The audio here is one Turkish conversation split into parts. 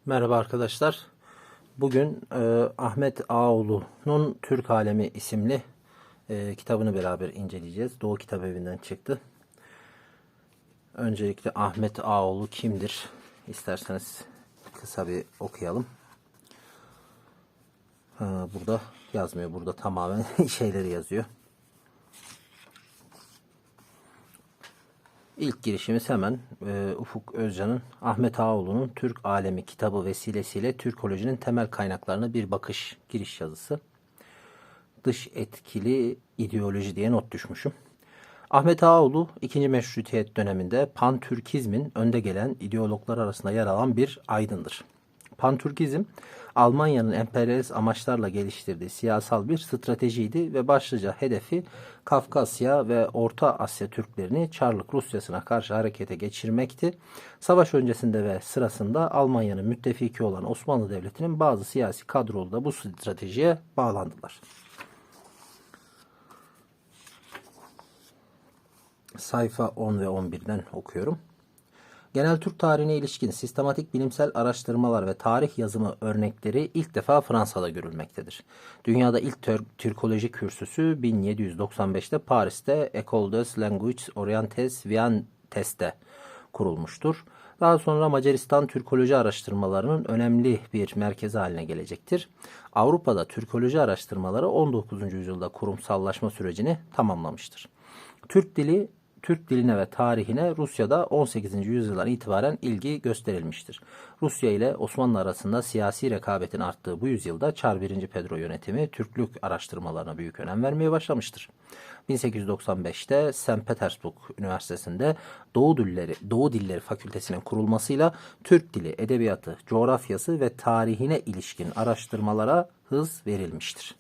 Merhaba arkadaşlar. Bugün Ahmet Ağaoğlu'nun Türk Alemi isimli kitabını beraber inceleyeceğiz. Doğu Kitabevi'nden çıktı. Öncelikle Ahmet Ağaoğlu kimdir? İsterseniz kısa bir okuyalım. Burada yazmıyor. Burada tamamen şeyleri yazıyor. İlk girişimiz hemen Ufuk Özcan'ın Ahmet Ağaoğlu'nun Türk Alemi kitabı vesilesiyle Türkolojinin temel kaynaklarına bir bakış giriş yazısı. Dış etkili ideoloji diye not düşmüşüm. Ahmet Ağaoğlu 2. Meşrutiyet döneminde Pantürkizmin önde gelen ideologlar arasında yer alan bir aydındır. Pantürkizm, Almanya'nın emperyalist amaçlarla geliştirdiği siyasal bir stratejiydi ve başlıca hedefi Kafkasya ve Orta Asya Türklerini Çarlık Rusyası'na karşı harekete geçirmekti. Savaş öncesinde ve sırasında Almanya'nın müttefiki olan Osmanlı Devleti'nin bazı siyasi kadroları da bu stratejiye bağlandılar. Sayfa 10 ve 11'den okuyorum. Genel Türk tarihine ilişkin sistematik bilimsel araştırmalar ve tarih yazımı örnekleri ilk defa Fransa'da görülmektedir. Dünyada ilk Türkoloji kürsüsü 1795'te Paris'te École des Langues Orientales Vientes'te kurulmuştur. Daha sonra Macaristan Türkoloji araştırmalarının önemli bir merkezi haline gelecektir. Avrupa'da Türkoloji araştırmaları 19. yüzyılda kurumsallaşma sürecini tamamlamıştır. Türk diline ve tarihine Rusya'da 18. yüzyıldan itibaren ilgi gösterilmiştir. Rusya ile Osmanlı arasında siyasi rekabetin arttığı bu yüzyılda Çar 1. Pedro yönetimi Türklük araştırmalarına büyük önem vermeye başlamıştır. 1895'te St. Petersburg Üniversitesi'nde Doğu Dilleri Fakültesinin kurulmasıyla Türk dili, edebiyatı, coğrafyası ve tarihine ilişkin araştırmalara hız verilmiştir.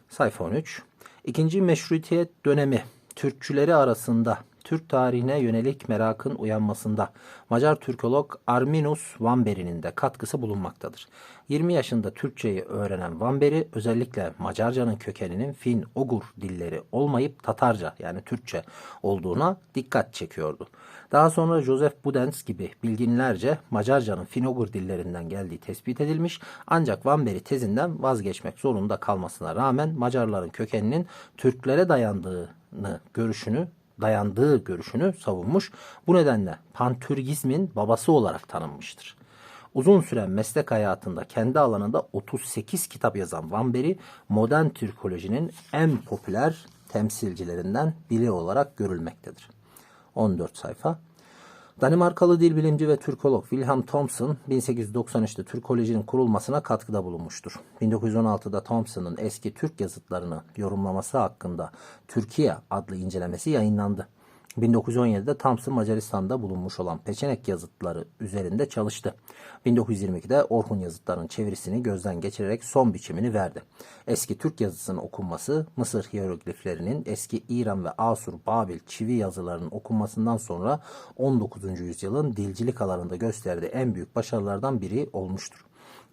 Sayfa 13. İkinci Meşrutiyet dönemi Türkçüleri arasında Türk tarihine yönelik merakın uyanmasında Macar Türkolog Arminus Vamberi'nin de katkısı bulunmaktadır. 20 yaşında Türkçeyi öğrenen Vamberi özellikle Macarcanın kökeninin Fin-Ogur dilleri olmayıp Tatarca yani Türkçe olduğuna dikkat çekiyordu. Daha sonra Joseph Budens gibi bilginlerce Macarcanın Fin-Ogur dillerinden geldiği tespit edilmiş ancak Vamberi tezinden vazgeçmek zorunda kalmasına rağmen Macarların kökeninin Türklere dayandığı görüşünü savunmuş. Bu nedenle Pantürkizmin babası olarak tanınmıştır. Uzun süren meslek hayatında kendi alanında 38 kitap yazan Vamberi, modern Türkolojinin en popüler temsilcilerinden biri olarak görülmektedir. 14 sayfa. Danimarkalı dil bilimci ve Türkolog Wilhelm Thomson 1893'te Türkolojinin kurulmasına katkıda bulunmuştur. 1916'da Thomson'ın eski Türk yazıtlarını yorumlaması hakkında Türkiye adlı incelemesi yayınlandı. 1917'de Thomson Macaristan'da bulunmuş olan Peçenek yazıtları üzerinde çalıştı. 1922'de Orhun yazıtlarının çevirisini gözden geçirerek son biçimini verdi. Eski Türk yazısının okunması, Mısır hierogliflerinin eski İran ve Asur, Babil, Çivi yazılarının okunmasından sonra 19. yüzyılın dilcilik alanında gösterdiği en büyük başarılardan biri olmuştur.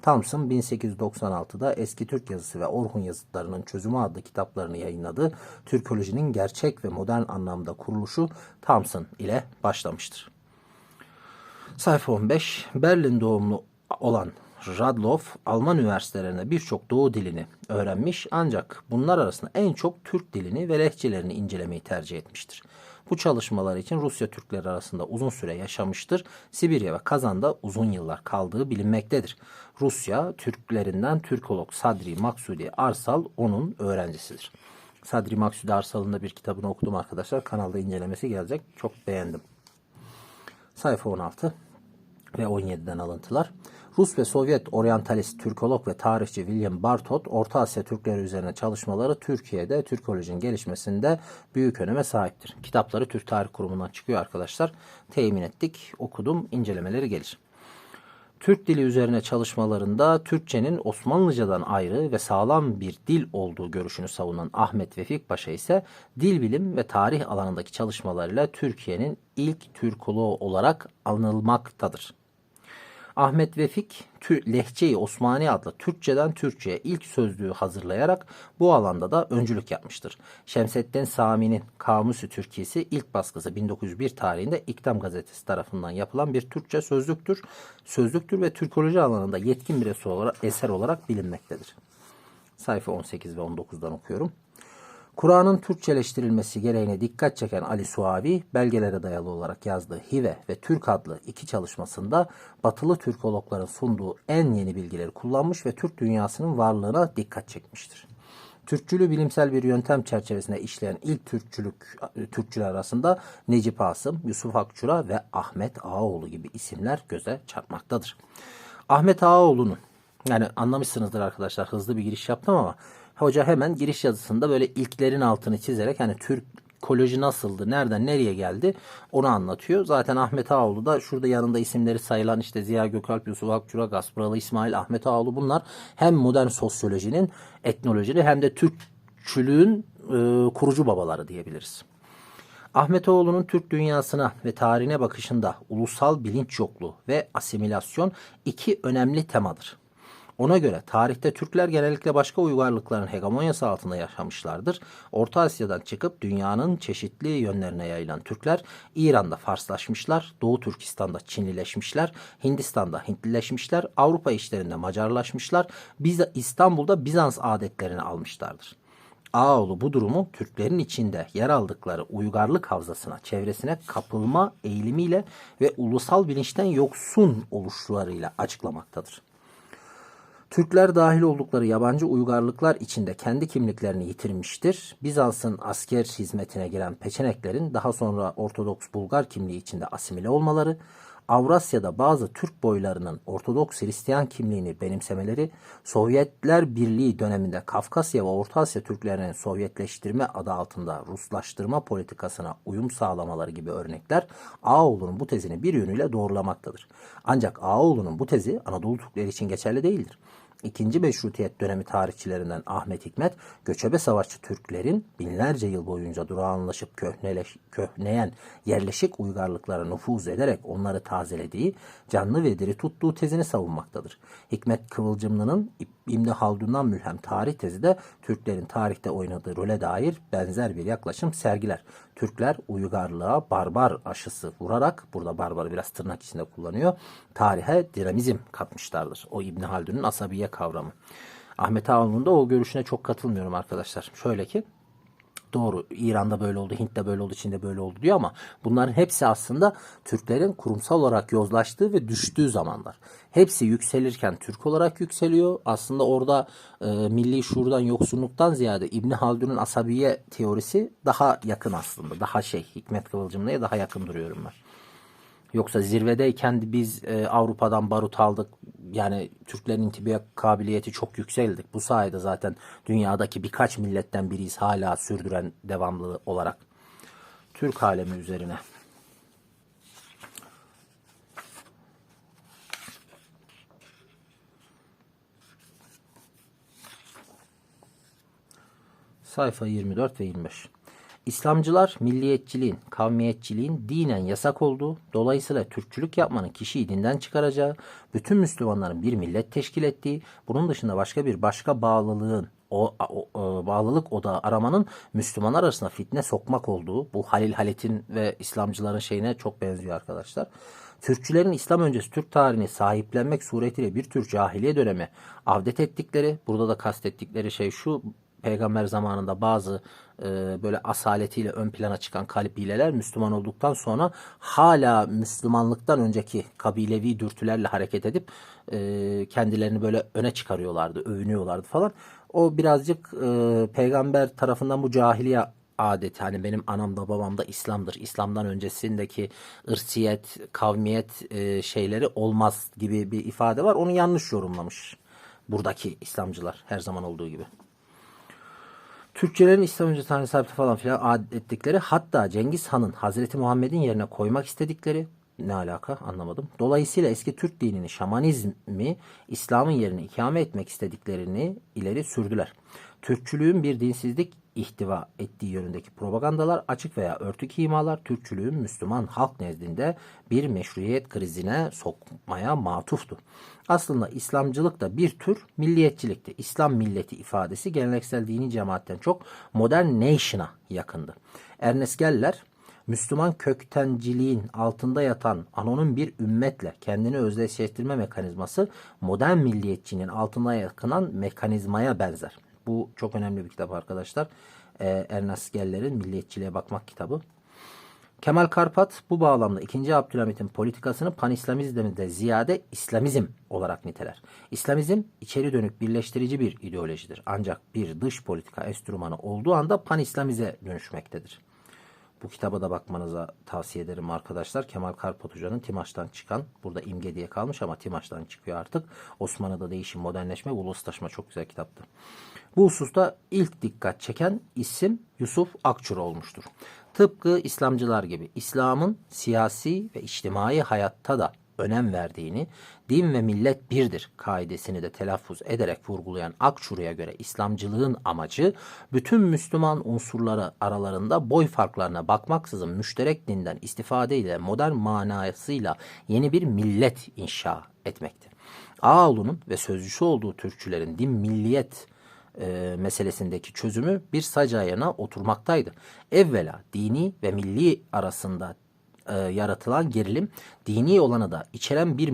Thomson 1896'da Eski Türk Yazısı ve Orhun Yazıtlarının Çözümü adlı kitaplarını yayınladı. Türkolojinin gerçek ve modern anlamda kuruluşu Thomson ile başlamıştır. Sayfa 15. Berlin doğumlu olan Radloff, Alman üniversitelerinde birçok Doğu dilini öğrenmiş ancak bunlar arasında en çok Türk dilini ve lehçelerini incelemeyi tercih etmiştir. Bu çalışmalar için Rusya Türkleri arasında uzun süre yaşamıştır. Sibirya ve Kazan'da uzun yıllar kaldığı bilinmektedir. Rusya Türklerinden Türkolog Sadri Maksudi Arsal onun öğrencisidir. Sadri Maksudi Arsal'ın da bir kitabını okudum arkadaşlar. Kanalda incelemesi gelecek. Çok beğendim. Sayfa 16 ve 17'den alıntılar. Rus ve Sovyet oryantalist Türkolog ve tarihçi William Bartot, Orta Asya Türkleri üzerine çalışmaları Türkiye'de Türkolojinin gelişmesinde büyük öneme sahiptir. Kitapları Türk Tarih Kurumu'ndan çıkıyor arkadaşlar. Temin ettik, okudum, incelemeleri gelir. Türk dili üzerine çalışmalarında Türkçenin Osmanlıcadan ayrı ve sağlam bir dil olduğu görüşünü savunan Ahmet Vefik Paşa ise dil bilim ve tarih alanındaki çalışmalarıyla Türkiye'nin ilk Türkoloğu olarak anılmaktadır. Ahmet Vefik, Lehçe-i Osmani adlı Türkçeden Türkçe'ye ilk sözlüğü hazırlayarak bu alanda da öncülük yapmıştır. Şemseddin Sami'nin Kamusu Türkisi ilk baskısı 1901 tarihinde İktam Gazetesi tarafından yapılan bir Türkçe sözlüktür ve Türkoloji alanında yetkin bir eser olarak bilinmektedir. Sayfa 18 ve 19'dan okuyorum. Kur'an'ın Türkçeleştirilmesi gereğine dikkat çeken Ali Suavi, belgelere dayalı olarak yazdığı Hive ve Türk adlı iki çalışmasında batılı Türkologların sunduğu en yeni bilgileri kullanmış ve Türk dünyasının varlığına dikkat çekmiştir. Türkçülüğü bilimsel bir yöntem çerçevesinde işleyen ilk Türkçüler arasında Necip Asım, Yusuf Akçura ve Ahmet Ağaoğlu gibi isimler göze çarpmaktadır. Ahmet Ağaoğlu'nun, yani anlamışsınızdır arkadaşlar, hızlı bir giriş yaptım ama hoca hemen giriş yazısında böyle ilklerin altını çizerek hani Türkoloji nasıldı, nereden nereye geldi onu anlatıyor. Zaten Ahmet Ağaoğlu da şurada yanında isimleri sayılan işte Ziya Gökalp, Yusuf Akçura, Gasparalı İsmail, Ahmet Ağaoğlu, bunlar hem modern sosyolojinin, etnolojinin hem de Türkçülüğün kurucu babaları diyebiliriz. Ahmetoğlu'nun Türk dünyasına ve tarihine bakışında ulusal bilinç yokluğu ve asimilasyon iki önemli temadır. Ona göre tarihte Türkler genellikle başka uygarlıkların hegemonyası altında yaşamışlardır. Orta Asya'dan çıkıp dünyanın çeşitli yönlerine yayılan Türkler İran'da Farslaşmışlar, Doğu Türkistan'da Çinlileşmişler, Hindistan'da Hintlileşmişler, Avrupa işlerinde Macarlaşmışlar, İstanbul'da Bizans adetlerini almışlardır. Ağaoğlu bu durumu Türklerin içinde yer aldıkları uygarlık havzasına, çevresine kapılma eğilimiyle ve ulusal bilinçten yoksun oluşlarıyla açıklamaktadır. Türkler dahil oldukları yabancı uygarlıklar içinde kendi kimliklerini yitirmiştir. Bizans'ın asker hizmetine giren Peçeneklerin daha sonra Ortodoks Bulgar kimliği içinde asimile olmaları, Avrasya'da bazı Türk boylarının Ortodoks Hristiyan kimliğini benimsemeleri, Sovyetler Birliği döneminde Kafkasya ve Orta Asya Türklerinin Sovyetleştirme adı altında Ruslaştırma politikasına uyum sağlamaları gibi örnekler Ağaoğlu'nun bu tezini bir yönüyle doğrulamaktadır. Ancak Ağaoğlu'nun bu tezi Anadolu Türkleri için geçerli değildir. İkinci Meşrutiyet dönemi tarihçilerinden Ahmet Hikmet, göçebe savaşçı Türklerin binlerce yıl boyunca durağanlaşıp köhneyen yerleşik uygarlıklara nüfuz ederek onları tazelediği, canlı ve diri tuttuğu tezini savunmaktadır. Hikmet Kıvılcımlı'nın İbn Haldun'dan mülhem tarih tezi de Türklerin tarihte oynadığı role dair benzer bir yaklaşım sergiler. Türkler uygarlığa barbar aşısı vurarak, burada barbarı biraz tırnak içinde kullanıyor, tarihe dinamizm katmışlardır. O İbn Haldun'un asabiye kavramı. Ahmet Ağaoğlu'nun da o görüşüne çok katılmıyorum arkadaşlar. Şöyle ki, doğru, İran'da böyle oldu, Hint'te böyle oldu, Çin'de böyle oldu diyor ama bunların hepsi aslında Türklerin kurumsal olarak yozlaştığı ve düştüğü zamanlar. Hepsi yükselirken Türk olarak yükseliyor. Aslında orada milli şuurdan, yoksunluktan ziyade İbn Haldun'un asabiye teorisi daha yakın aslında. Daha Hikmet Kıvılcımlı'ya daha yakın duruyorum ben. Yoksa zirvedeyken biz Avrupa'dan barut aldık. Yani Türklerin intibak kabiliyeti çok yükseldik. Bu sayede zaten dünyadaki birkaç milletten biriyiz hala sürdüren devamlı olarak. Türk alemi üzerine. Sayfa 24 ve 25. İslamcılar milliyetçiliğin, kavmiyetçiliğin dinen yasak olduğu, dolayısıyla Türkçülük yapmanın kişiyi dinden çıkaracağı, bütün Müslümanların bir millet teşkil ettiği, bunun dışında başka bağlılık odağı aramanın Müslümanlar arasında fitne sokmak olduğu, bu Halil Halit'in ve İslamcıların şeyine çok benziyor arkadaşlar. Türkçülerin İslam öncesi Türk tarihini sahiplenmek suretiyle bir tür cahiliye dönemi avdet ettikleri, burada da kastettikleri şey şu: Peygamber zamanında bazı böyle asaletiyle ön plana çıkan kabileler Müslüman olduktan sonra hala Müslümanlıktan önceki kabilevi dürtülerle hareket edip kendilerini böyle öne çıkarıyorlardı, övünüyorlardı falan. O birazcık peygamber tarafından bu cahiliye adeti, hani benim anam da babam da İslam'dır, İslam'dan öncesindeki ırsiyet, kavmiyet şeyleri olmaz gibi bir ifade var. Onu yanlış yorumlamış buradaki İslamcılar, her zaman olduğu gibi. Türkçelerin İslam önce Tanrı sabiti falan filan ettikleri, hatta Cengiz Han'ın Hazreti Muhammed'in yerine koymak istedikleri, Ne alaka anlamadım. Dolayısıyla eski Türk dinini, şamanizmi İslam'ın yerine ikame etmek istediklerini ileri sürdüler. Türkçülüğün bir dinsizlik ihtiva ettiği yönündeki propagandalar, açık veya örtük imalar Türkçülüğün Müslüman halk nezdinde bir meşruiyet krizine sokmaya matuftu. Aslında İslamcılık da bir tür milliyetçilikti. İslam milleti ifadesi geleneksel dini cemaatten çok modern nation'a yakındı. Ernest Geller, Müslüman köktenciliğin altında yatan anonim bir ümmetle kendini özdeşleştirme mekanizması modern milliyetçinin altına yakınan mekanizmaya benzer. Bu çok önemli bir kitap arkadaşlar. Ernest Geller'in Milliyetçiliğe Bakmak kitabı. Kemal Karpat bu bağlamda 2. Abdülhamit'in politikasını panislamizmden ziyade İslamizm olarak niteler. İslamizm içeri dönük birleştirici bir ideolojidir. Ancak bir dış politika enstrümanı olduğu anda panislamize dönüşmektedir. Bu kitaba da bakmanıza tavsiye ederim arkadaşlar. Kemal Karpat Hoca'nın Timaş'tan çıkan, burada imge diye kalmış ama Timaş'tan çıkıyor artık. Osmanlı'da değişim, modernleşme ve uluslaşma çok güzel kitaptı. Bu hususta ilk dikkat çeken isim Yusuf Akçur olmuştur. Tıpkı İslamcılar gibi İslam'ın siyasi ve içtimai hayatta da önem verdiğini, din ve millet birdir kaidesini de telaffuz ederek vurgulayan Akçur'a göre İslamcılığın amacı bütün Müslüman unsurları aralarında boy farklarına bakmaksızın müşterek dinden istifadeyle modern manasıyla yeni bir millet inşa etmektir. Ağaoğlu'nun ve sözcüsü olduğu Türkçülerin din milliyet meselesindeki çözümü bir sac ayağına oturmaktaydı. Evvela dini ve milli arasında yaratılan gerilim dini olanı da içeren bir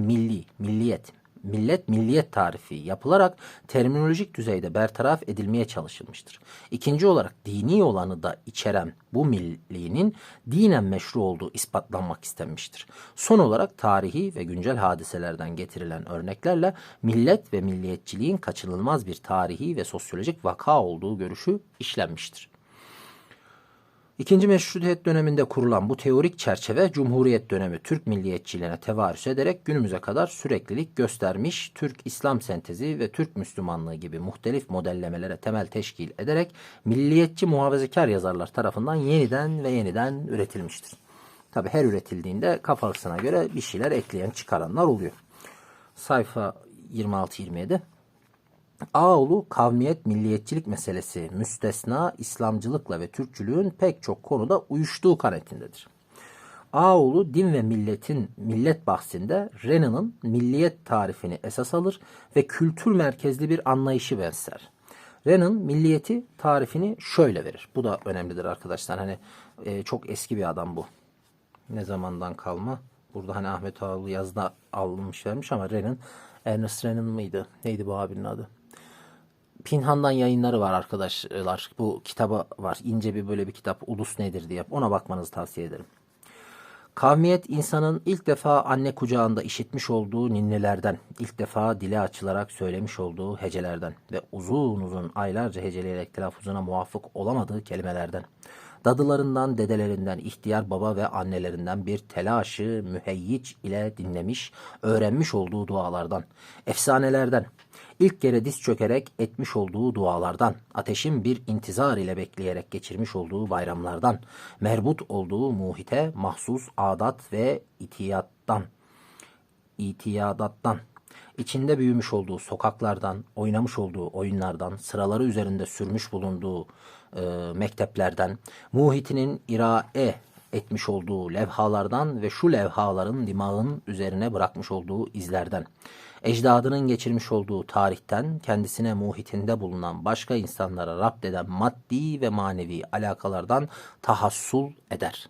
milliyet tarifi yapılarak terminolojik düzeyde bertaraf edilmeye çalışılmıştır. İkinci olarak dini olanı da içeren bu millinin dinen meşru olduğu ispatlanmak istenmiştir. Son olarak tarihi ve güncel hadiselerden getirilen örneklerle millet ve milliyetçiliğin kaçınılmaz bir tarihi ve sosyolojik vaka olduğu görüşü işlenmiştir. İkinci Meşrutiyet döneminde kurulan bu teorik çerçeve Cumhuriyet dönemi Türk milliyetçiliğine tevarüs ederek günümüze kadar süreklilik göstermiş, Türk-İslam sentezi ve Türk Müslümanlığı gibi muhtelif modellemelere temel teşkil ederek milliyetçi muhafazakar yazarlar tarafından yeniden üretilmiştir. Tabi her üretildiğinde kafasına göre bir şeyler ekleyen çıkaranlar oluyor. Sayfa 26-27. Ağaoğlu kavmiyet milliyetçilik meselesi müstesna İslamcılıkla ve Türkçülüğün pek çok konuda uyuştuğu kanaatindedir. Ağaoğlu din ve millet bahsinde Renan'ın milliyet tarifini esas alır ve kültür merkezli bir anlayışı benzer. Renan milliyeti tarifini şöyle verir. Bu da önemlidir arkadaşlar. Hani çok eski bir adam bu. Ne zamandan kalma? Burada hani Ahmet Ağaoğlu yazda alınmış vermiş ama Ernest Renan mıydı? Neydi bu abinin adı? Pinhan'dan yayınları var arkadaşlar. Bu kitabı var. İnce bir böyle bir kitap. Ulus nedir diye. Ona bakmanızı tavsiye ederim. Kavmiyet insanın ilk defa anne kucağında işitmiş olduğu ninnilerden, ilk defa dile açılarak söylemiş olduğu hecelerden ve uzun uzun aylarca heceleyerek telaffuzuna muvaffak olamadığı kelimelerden, dadılarından, dedelerinden, ihtiyar baba ve annelerinden bir telaşı müheyyic ile dinlemiş, öğrenmiş olduğu dualardan, efsanelerden, ilk kere diz çökerek etmiş olduğu dualardan, ateşin bir intizar ile bekleyerek geçirmiş olduğu bayramlardan, merbut olduğu muhite mahsus adat ve itiyadattan, içinde büyümüş olduğu sokaklardan, oynamış olduğu oyunlardan, sıraları üzerinde sürmüş bulunduğu mekteplerden, muhitinin irae etmiş olduğu levhalardan ve şu levhaların dimağın üzerine bırakmış olduğu izlerden, ecdadının geçirmiş olduğu tarihten, kendisine muhitinde bulunan başka insanlara rapt eden maddi ve manevi alakalardan tahassul eder.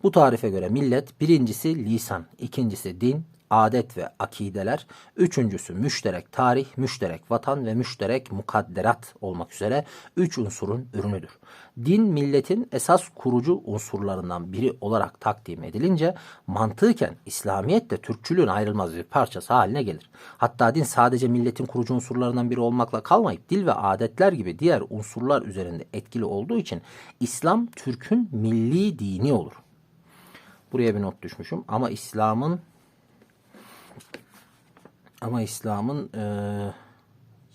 Bu tarife göre millet birincisi lisan, ikincisi din, adet ve akideler, üçüncüsü müşterek tarih, müşterek vatan ve müşterek mukadderat olmak üzere üç unsurun ürünüdür. Din milletin esas kurucu unsurlarından biri olarak takdim edilince mantıken İslamiyet de Türkçülüğün ayrılmaz bir parçası haline gelir. Hatta din sadece milletin kurucu unsurlarından biri olmakla kalmayıp dil ve adetler gibi diğer unsurlar üzerinde etkili olduğu için İslam Türk'ün milli dini olur. Buraya bir not düşmüşüm ama İslam'ın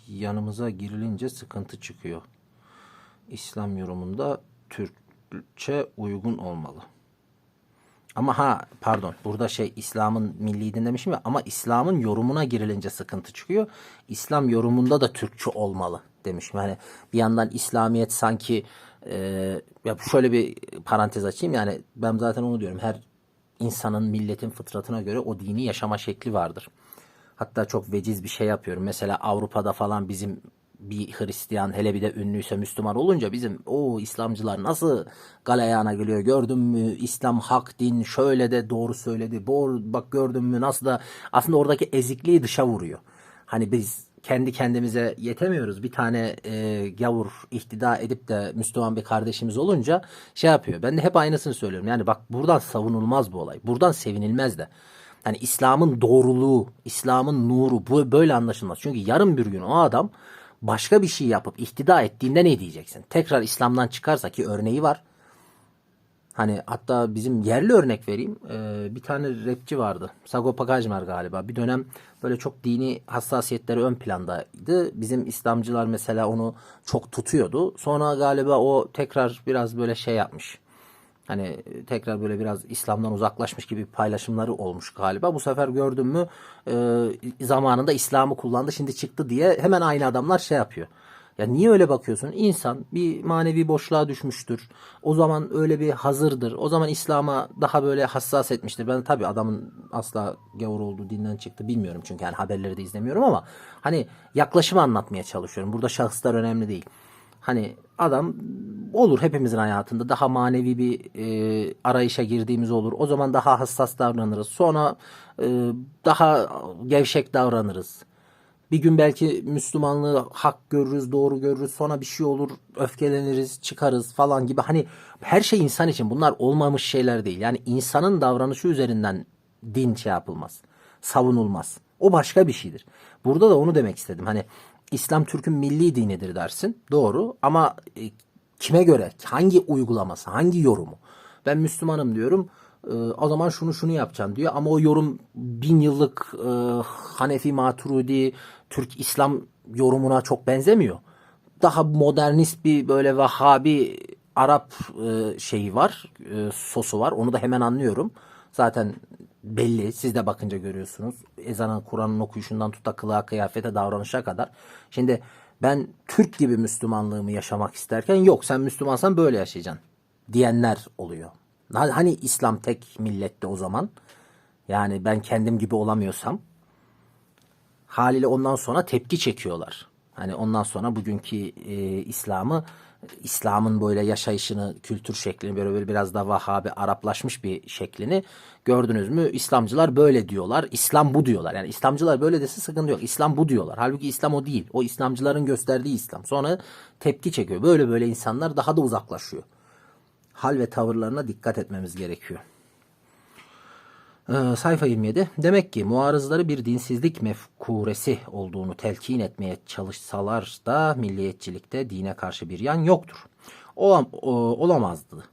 yanımıza girilince sıkıntı çıkıyor. İslam yorumunda Türkçe uygun olmalı. Ama pardon, burada İslam'ın milli din demişim ya, ama İslam'ın yorumuna girilince sıkıntı çıkıyor. İslam yorumunda da Türkçe olmalı demişim. Yani bir yandan İslamiyet sanki ya şöyle bir parantez açayım, yani ben zaten onu diyorum. Her insanın, milletin fıtratına göre o dini yaşama şekli vardır. Hatta çok veciz bir şey yapıyorum. Mesela Avrupa'da falan bizim bir Hristiyan, hele bir de ünlüyse Müslüman olunca, bizim o İslamcılar nasıl galeyana geliyor, gördün mü İslam hak din, şöyle de doğru söyledi, bak gördün mü nasıl da, aslında oradaki ezikliği dışa vuruyor. Hani biz kendi kendimize yetemiyoruz. Bir tane gavur ihtida edip de Müslüman bir kardeşimiz olunca yapıyor. Ben de hep aynısını söylüyorum. Yani bak, buradan savunulmaz bu olay. Buradan sevinilmez de. Yani İslam'ın doğruluğu, İslam'ın nuru bu böyle anlaşılmaz. Çünkü yarın bir gün o adam başka bir şey yapıp ihtida ettiğinde ne diyeceksin? Tekrar İslam'dan çıkarsa, ki örneği var. Hani hatta bizim yerli örnek vereyim. Bir tane rapçi vardı. Sagopa Kajmer galiba. Bir dönem böyle çok dini hassasiyetleri ön plandaydı. Bizim İslamcılar mesela onu çok tutuyordu. Sonra galiba o tekrar biraz böyle yapmış. Hani tekrar böyle biraz İslam'dan uzaklaşmış gibi paylaşımları olmuş galiba. Bu sefer gördün mü zamanında İslam'ı kullandı, şimdi çıktı diye hemen aynı adamlar yapıyor. Ya niye öyle bakıyorsun? İnsan bir manevi boşluğa düşmüştür. O zaman öyle bir hazırdır. O zaman İslam'a daha böyle hassas etmiştir. Ben tabii adamın asla gavur olduğu dinden çıktı bilmiyorum, çünkü yani haberleri de izlemiyorum, ama hani yaklaşımı anlatmaya çalışıyorum. Burada şahıslar önemli değil. Hani adam olur, hepimizin hayatında daha manevi bir arayışa girdiğimiz olur. O zaman daha hassas davranırız. Sonra daha gevşek davranırız. Bir gün belki Müslümanlığı hak görürüz, doğru görürüz. Sonra bir şey olur, öfkeleniriz, çıkarız falan gibi. Hani her şey insan için, bunlar olmamış şeyler değil. Yani insanın davranışı üzerinden din yapılmaz, savunulmaz. O başka bir şeydir. Burada da onu demek istedim. Hani İslam Türk'ün milli dinidir dersin. Doğru, ama kime göre, hangi uygulaması, hangi yorumu? Ben Müslümanım diyorum. O zaman şunu yapacaksın diyor. Ama o yorum 1000 yıllık Hanefi, Maturidi, Türk İslam yorumuna çok benzemiyor. Daha modernist bir böyle Vahhabi Arap şeyi var, sosu var. Onu da hemen anlıyorum. Zaten belli. Siz de bakınca görüyorsunuz. Ezanın, Kur'an'ın okuyuşundan tut da kılığa, kıyafete, davranışa kadar. Şimdi ben Türk gibi Müslümanlığımı yaşamak isterken, yok sen Müslümansan böyle yaşayacaksın diyenler oluyor. Hani İslam tek millette o zaman? Yani ben kendim gibi olamıyorsam, haliyle ondan sonra tepki çekiyorlar. Hani ondan sonra bugünkü İslam'ın böyle yaşayışını, kültür şeklini, böyle biraz daha Vahhabi, Araplaşmış bir şeklini gördünüz mü? İslamcılar böyle diyorlar. İslam bu diyorlar. Yani İslamcılar böyle dese sıkıntı yok. İslam bu diyorlar. Halbuki İslam o değil. O İslamcıların gösterdiği İslam. Sonra tepki çekiyor. Böyle insanlar daha da uzaklaşıyor. Hal ve tavırlarına dikkat etmemiz gerekiyor. Sayfa 27. Demek ki muarızları bir dinsizlik mefkuresi olduğunu telkin etmeye çalışsalar da milliyetçilikte dine karşı bir yan yoktur. Olamazdı.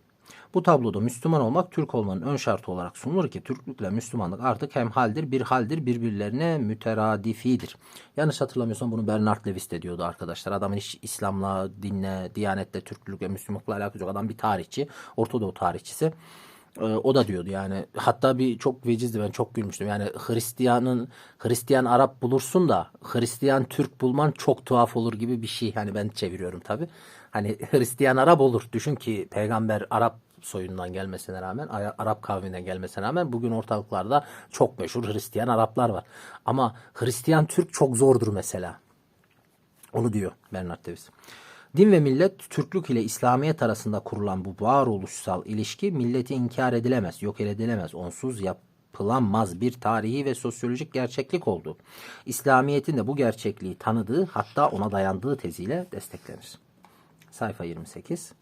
Bu tabloda Müslüman olmak Türk olmanın ön şartı olarak sunulur ki Türklükle Müslümanlık artık hemhaldir, bir haldir, birbirlerine müteradifidir. Yanlış hatırlamıyorsam bunu Bernard Lewis de diyordu arkadaşlar. Adamın hiç İslam'la, dinle, diyanetle, Türklükle, Müslümanlıkla alakası yok. Adam bir tarihçi, Orta Doğu tarihçisi. O da diyordu yani. Hatta bir çok vecizdi, ben çok gülmüştüm. Yani Hristiyan Arap bulursun da Hristiyan Türk bulman çok tuhaf olur gibi bir şey. Hani ben çeviriyorum tabii. Hani Hristiyan Arap olur. Düşün ki peygamber Arap soyundan gelmesine rağmen, Arap kavminden gelmesine rağmen bugün ortalıklarda çok meşhur Hristiyan Araplar var. Ama Hristiyan Türk çok zordur mesela. Onu diyor Bernard Davis. Din ve millet, Türklük ile İslamiyet arasında kurulan bu varoluşsal ilişki milleti inkar edilemez, yok edilemez, onsuz yapılamaz bir tarihi ve sosyolojik gerçeklik oldu. İslamiyet'in de bu gerçekliği tanıdığı, hatta ona dayandığı teziyle desteklenir. Sayfa 28.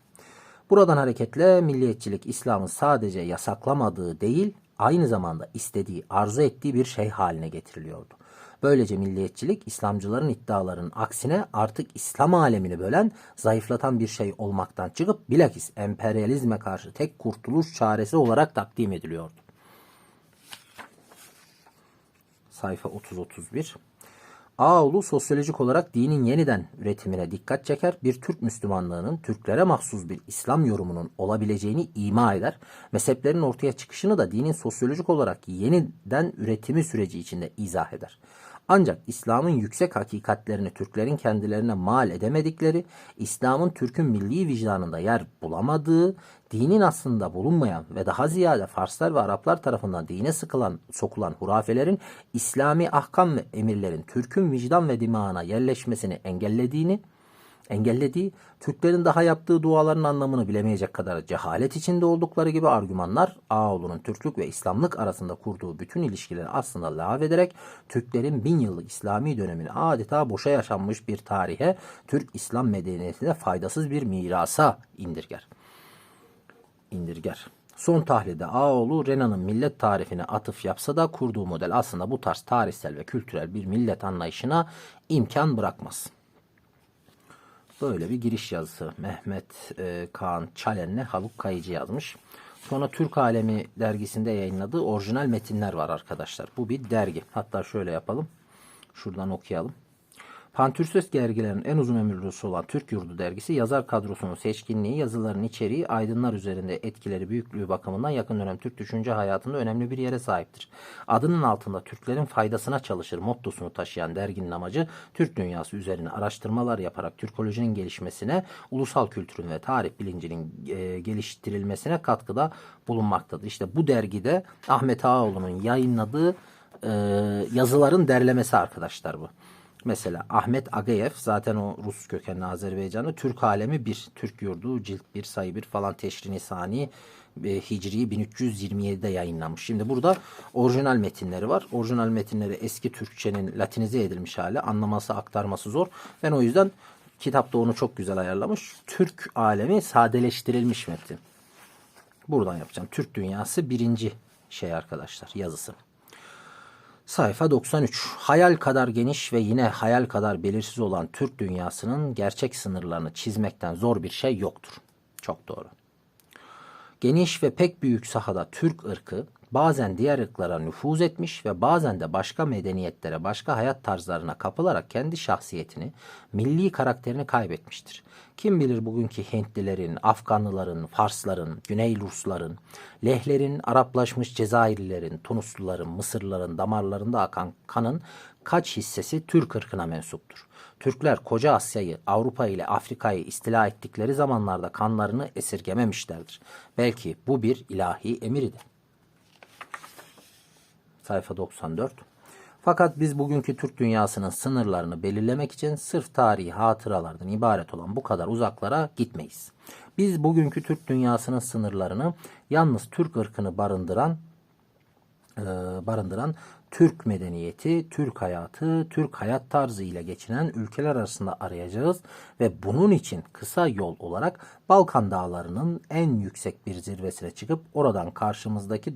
Buradan hareketle milliyetçilik İslam'ın sadece yasaklamadığı değil, aynı zamanda istediği, arzu ettiği bir şey haline getiriliyordu. Böylece milliyetçilik İslamcıların iddialarının aksine artık İslam alemini bölen, zayıflatan bir şey olmaktan çıkıp bilakis emperyalizme karşı tek kurtuluş çaresi olarak takdim ediliyordu. Sayfa 30-31. Ağoğlu sosyolojik olarak dinin yeniden üretimine dikkat çeker, bir Türk Müslümanlığının Türklere mahsus bir İslam yorumunun olabileceğini ima eder. Mezheplerin ortaya çıkışını da dinin sosyolojik olarak yeniden üretimi süreci içinde izah eder. Ancak İslam'ın yüksek hakikatlerini Türklerin kendilerine mal edemedikleri, İslam'ın Türk'ün milli vicdanında yer bulamadığı, dinin aslında bulunmayan ve daha ziyade Farslar ve Araplar tarafından dine sokulan hurafelerin İslami ahkam ve emirlerin Türk'ün vicdan ve dimağına yerleşmesini engellediği, Türklerin daha yaptığı duaların anlamını bilemeyecek kadar cehalet içinde oldukları gibi argümanlar Ağoğlu'nun Türklük ve İslamlık arasında kurduğu bütün ilişkileri aslında lağvederek Türklerin 1000 yıllık İslami dönemini adeta boşa yaşanmış bir tarihe, Türk-İslam medeniyetine faydasız bir mirasa indirger. Son tahlilde Ağoğlu Renan'ın millet tarifine atıf yapsa da kurduğu model aslında bu tarz tarihsel ve kültürel bir millet anlayışına imkan bırakmaz. Böyle bir giriş yazısı Mehmet Kaan Çalen'le Haluk Kayıcı yazmış. Sonra Türk Alemi dergisinde yayınladığı orijinal metinler var arkadaşlar. Bu bir dergi. Hatta şöyle yapalım. Şuradan okuyalım. Pantürses dergilerin en uzun ömürlüsü olan Türk Yurdu dergisi yazar kadrosunun seçkinliği, yazıların içeriği, aydınlar üzerinde etkileri, büyüklüğü bakımından yakın dönem Türk düşünce hayatında önemli bir yere sahiptir. Adının altında Türklerin faydasına çalışır mottosunu taşıyan derginin amacı Türk dünyası üzerine araştırmalar yaparak Türkolojinin gelişmesine, ulusal kültürün ve tarih bilincinin geliştirilmesine katkıda bulunmaktadır. İşte bu dergide Ahmet Ağaoğlu'nun yayınladığı yazıların derlemesi arkadaşlar bu. Mesela Ahmet Agayev zaten o Rus kökenli Azerbaycanlı, Türk Alemi 1, Türk Yurdu cilt 1 sayı 1 falan Teşrini Sani Hicri 1327'de yayınlanmış. Şimdi burada orijinal metinleri var. Orijinal metinleri eski Türkçenin latinize edilmiş hali. Anlaması, aktarması zor. Ben o yüzden kitapta onu çok güzel ayarlamış. Türk Alemi sadeleştirilmiş metin. Buradan yapacağım. Türk Dünyası birinci arkadaşlar yazısı. Sayfa 93. Hayal kadar geniş ve yine hayal kadar belirsiz olan Türk dünyasının gerçek sınırlarını çizmekten zor bir şey yoktur. Çok doğru. Geniş ve pek büyük sahada Türk ırkı bazen diğer ırklara nüfuz etmiş ve bazen de başka medeniyetlere, başka hayat tarzlarına kapılarak kendi şahsiyetini, milli karakterini kaybetmiştir. Kim bilir bugünkü Hintlilerin, Afganlıların, Farsların, Güney Rusların, Lehlerin, Araplaşmış Cezayirlilerin, Tunusluların, Mısırlıların damarlarında akan kanın kaç hissesi Türk ırkına mensuptur. Türkler koca Asya'yı, Avrupa ile Afrika'yı istila ettikleri zamanlarda kanlarını esirgememişlerdir. Belki bu bir ilahi emirdir. Sayfa 94. Fakat biz bugünkü Türk dünyasının sınırlarını belirlemek için sırf tarihi hatıralardan ibaret olan bu kadar uzaklara gitmeyiz. Biz bugünkü Türk dünyasının sınırlarını yalnız Türk ırkını barındıran Türk medeniyeti, Türk hayatı, Türk hayat tarzı ile geçinen ülkeler arasında arayacağız ve bunun için kısa yol olarak Balkan dağlarının en yüksek bir zirvesine çıkıp oradan karşımızdaki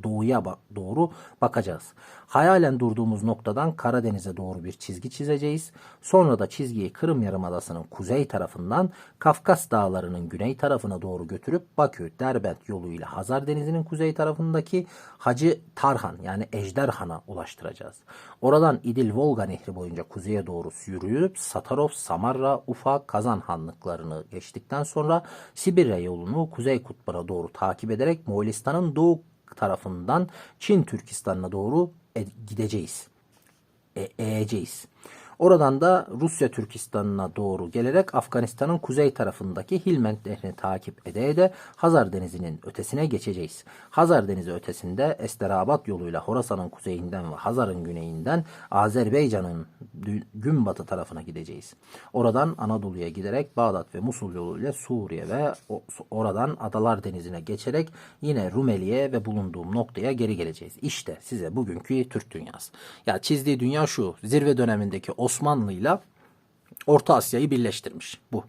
doğuya doğru bakacağız. Hayalen durduğumuz noktadan Karadeniz'e doğru bir çizgi çizeceğiz. Sonra da çizgiyi Kırım Yarımadası'nın kuzey tarafından Kafkas Dağları'nın güney tarafına doğru götürüp Bakü, Derbent yoluyla Hazar Denizi'nin kuzey tarafındaki Hacı Tarhan yani Ejderhan'a ulaştıracağız. Oradan İdil-Volga Nehri boyunca kuzeye doğru yürüyüp Satarov, Samarra, Ufa, Kazan hanlıklarını geçtikten sonra Sibirya yolunu Kuzey Kutbu'na doğru takip ederek Moğolistan'ın doğu tarafından Çin Türkistan'ına doğru gideceğiz. Eğeceğiz. Oradan da Rusya Türkistan'ına doğru gelerek Afganistan'ın kuzey tarafındaki Hilmend Nehri'ni takip ede Hazar Denizi'nin ötesine geçeceğiz. Hazar Denizi ötesinde Esterabat yoluyla Horasan'ın kuzeyinden ve Hazar'ın güneyinden Azerbaycan'ın günbatı tarafına gideceğiz. Oradan Anadolu'ya giderek Bağdat ve Musul yoluyla Suriye ve oradan Adalar Denizi'ne geçerek yine Rumeli'ye ve bulunduğum noktaya geri geleceğiz. İşte size bugünkü Türk dünyası. Ya çizdiği dünya şu. Zirve dönemindeki Osmanlı'yla Orta Asya'yı birleştirmiş bu.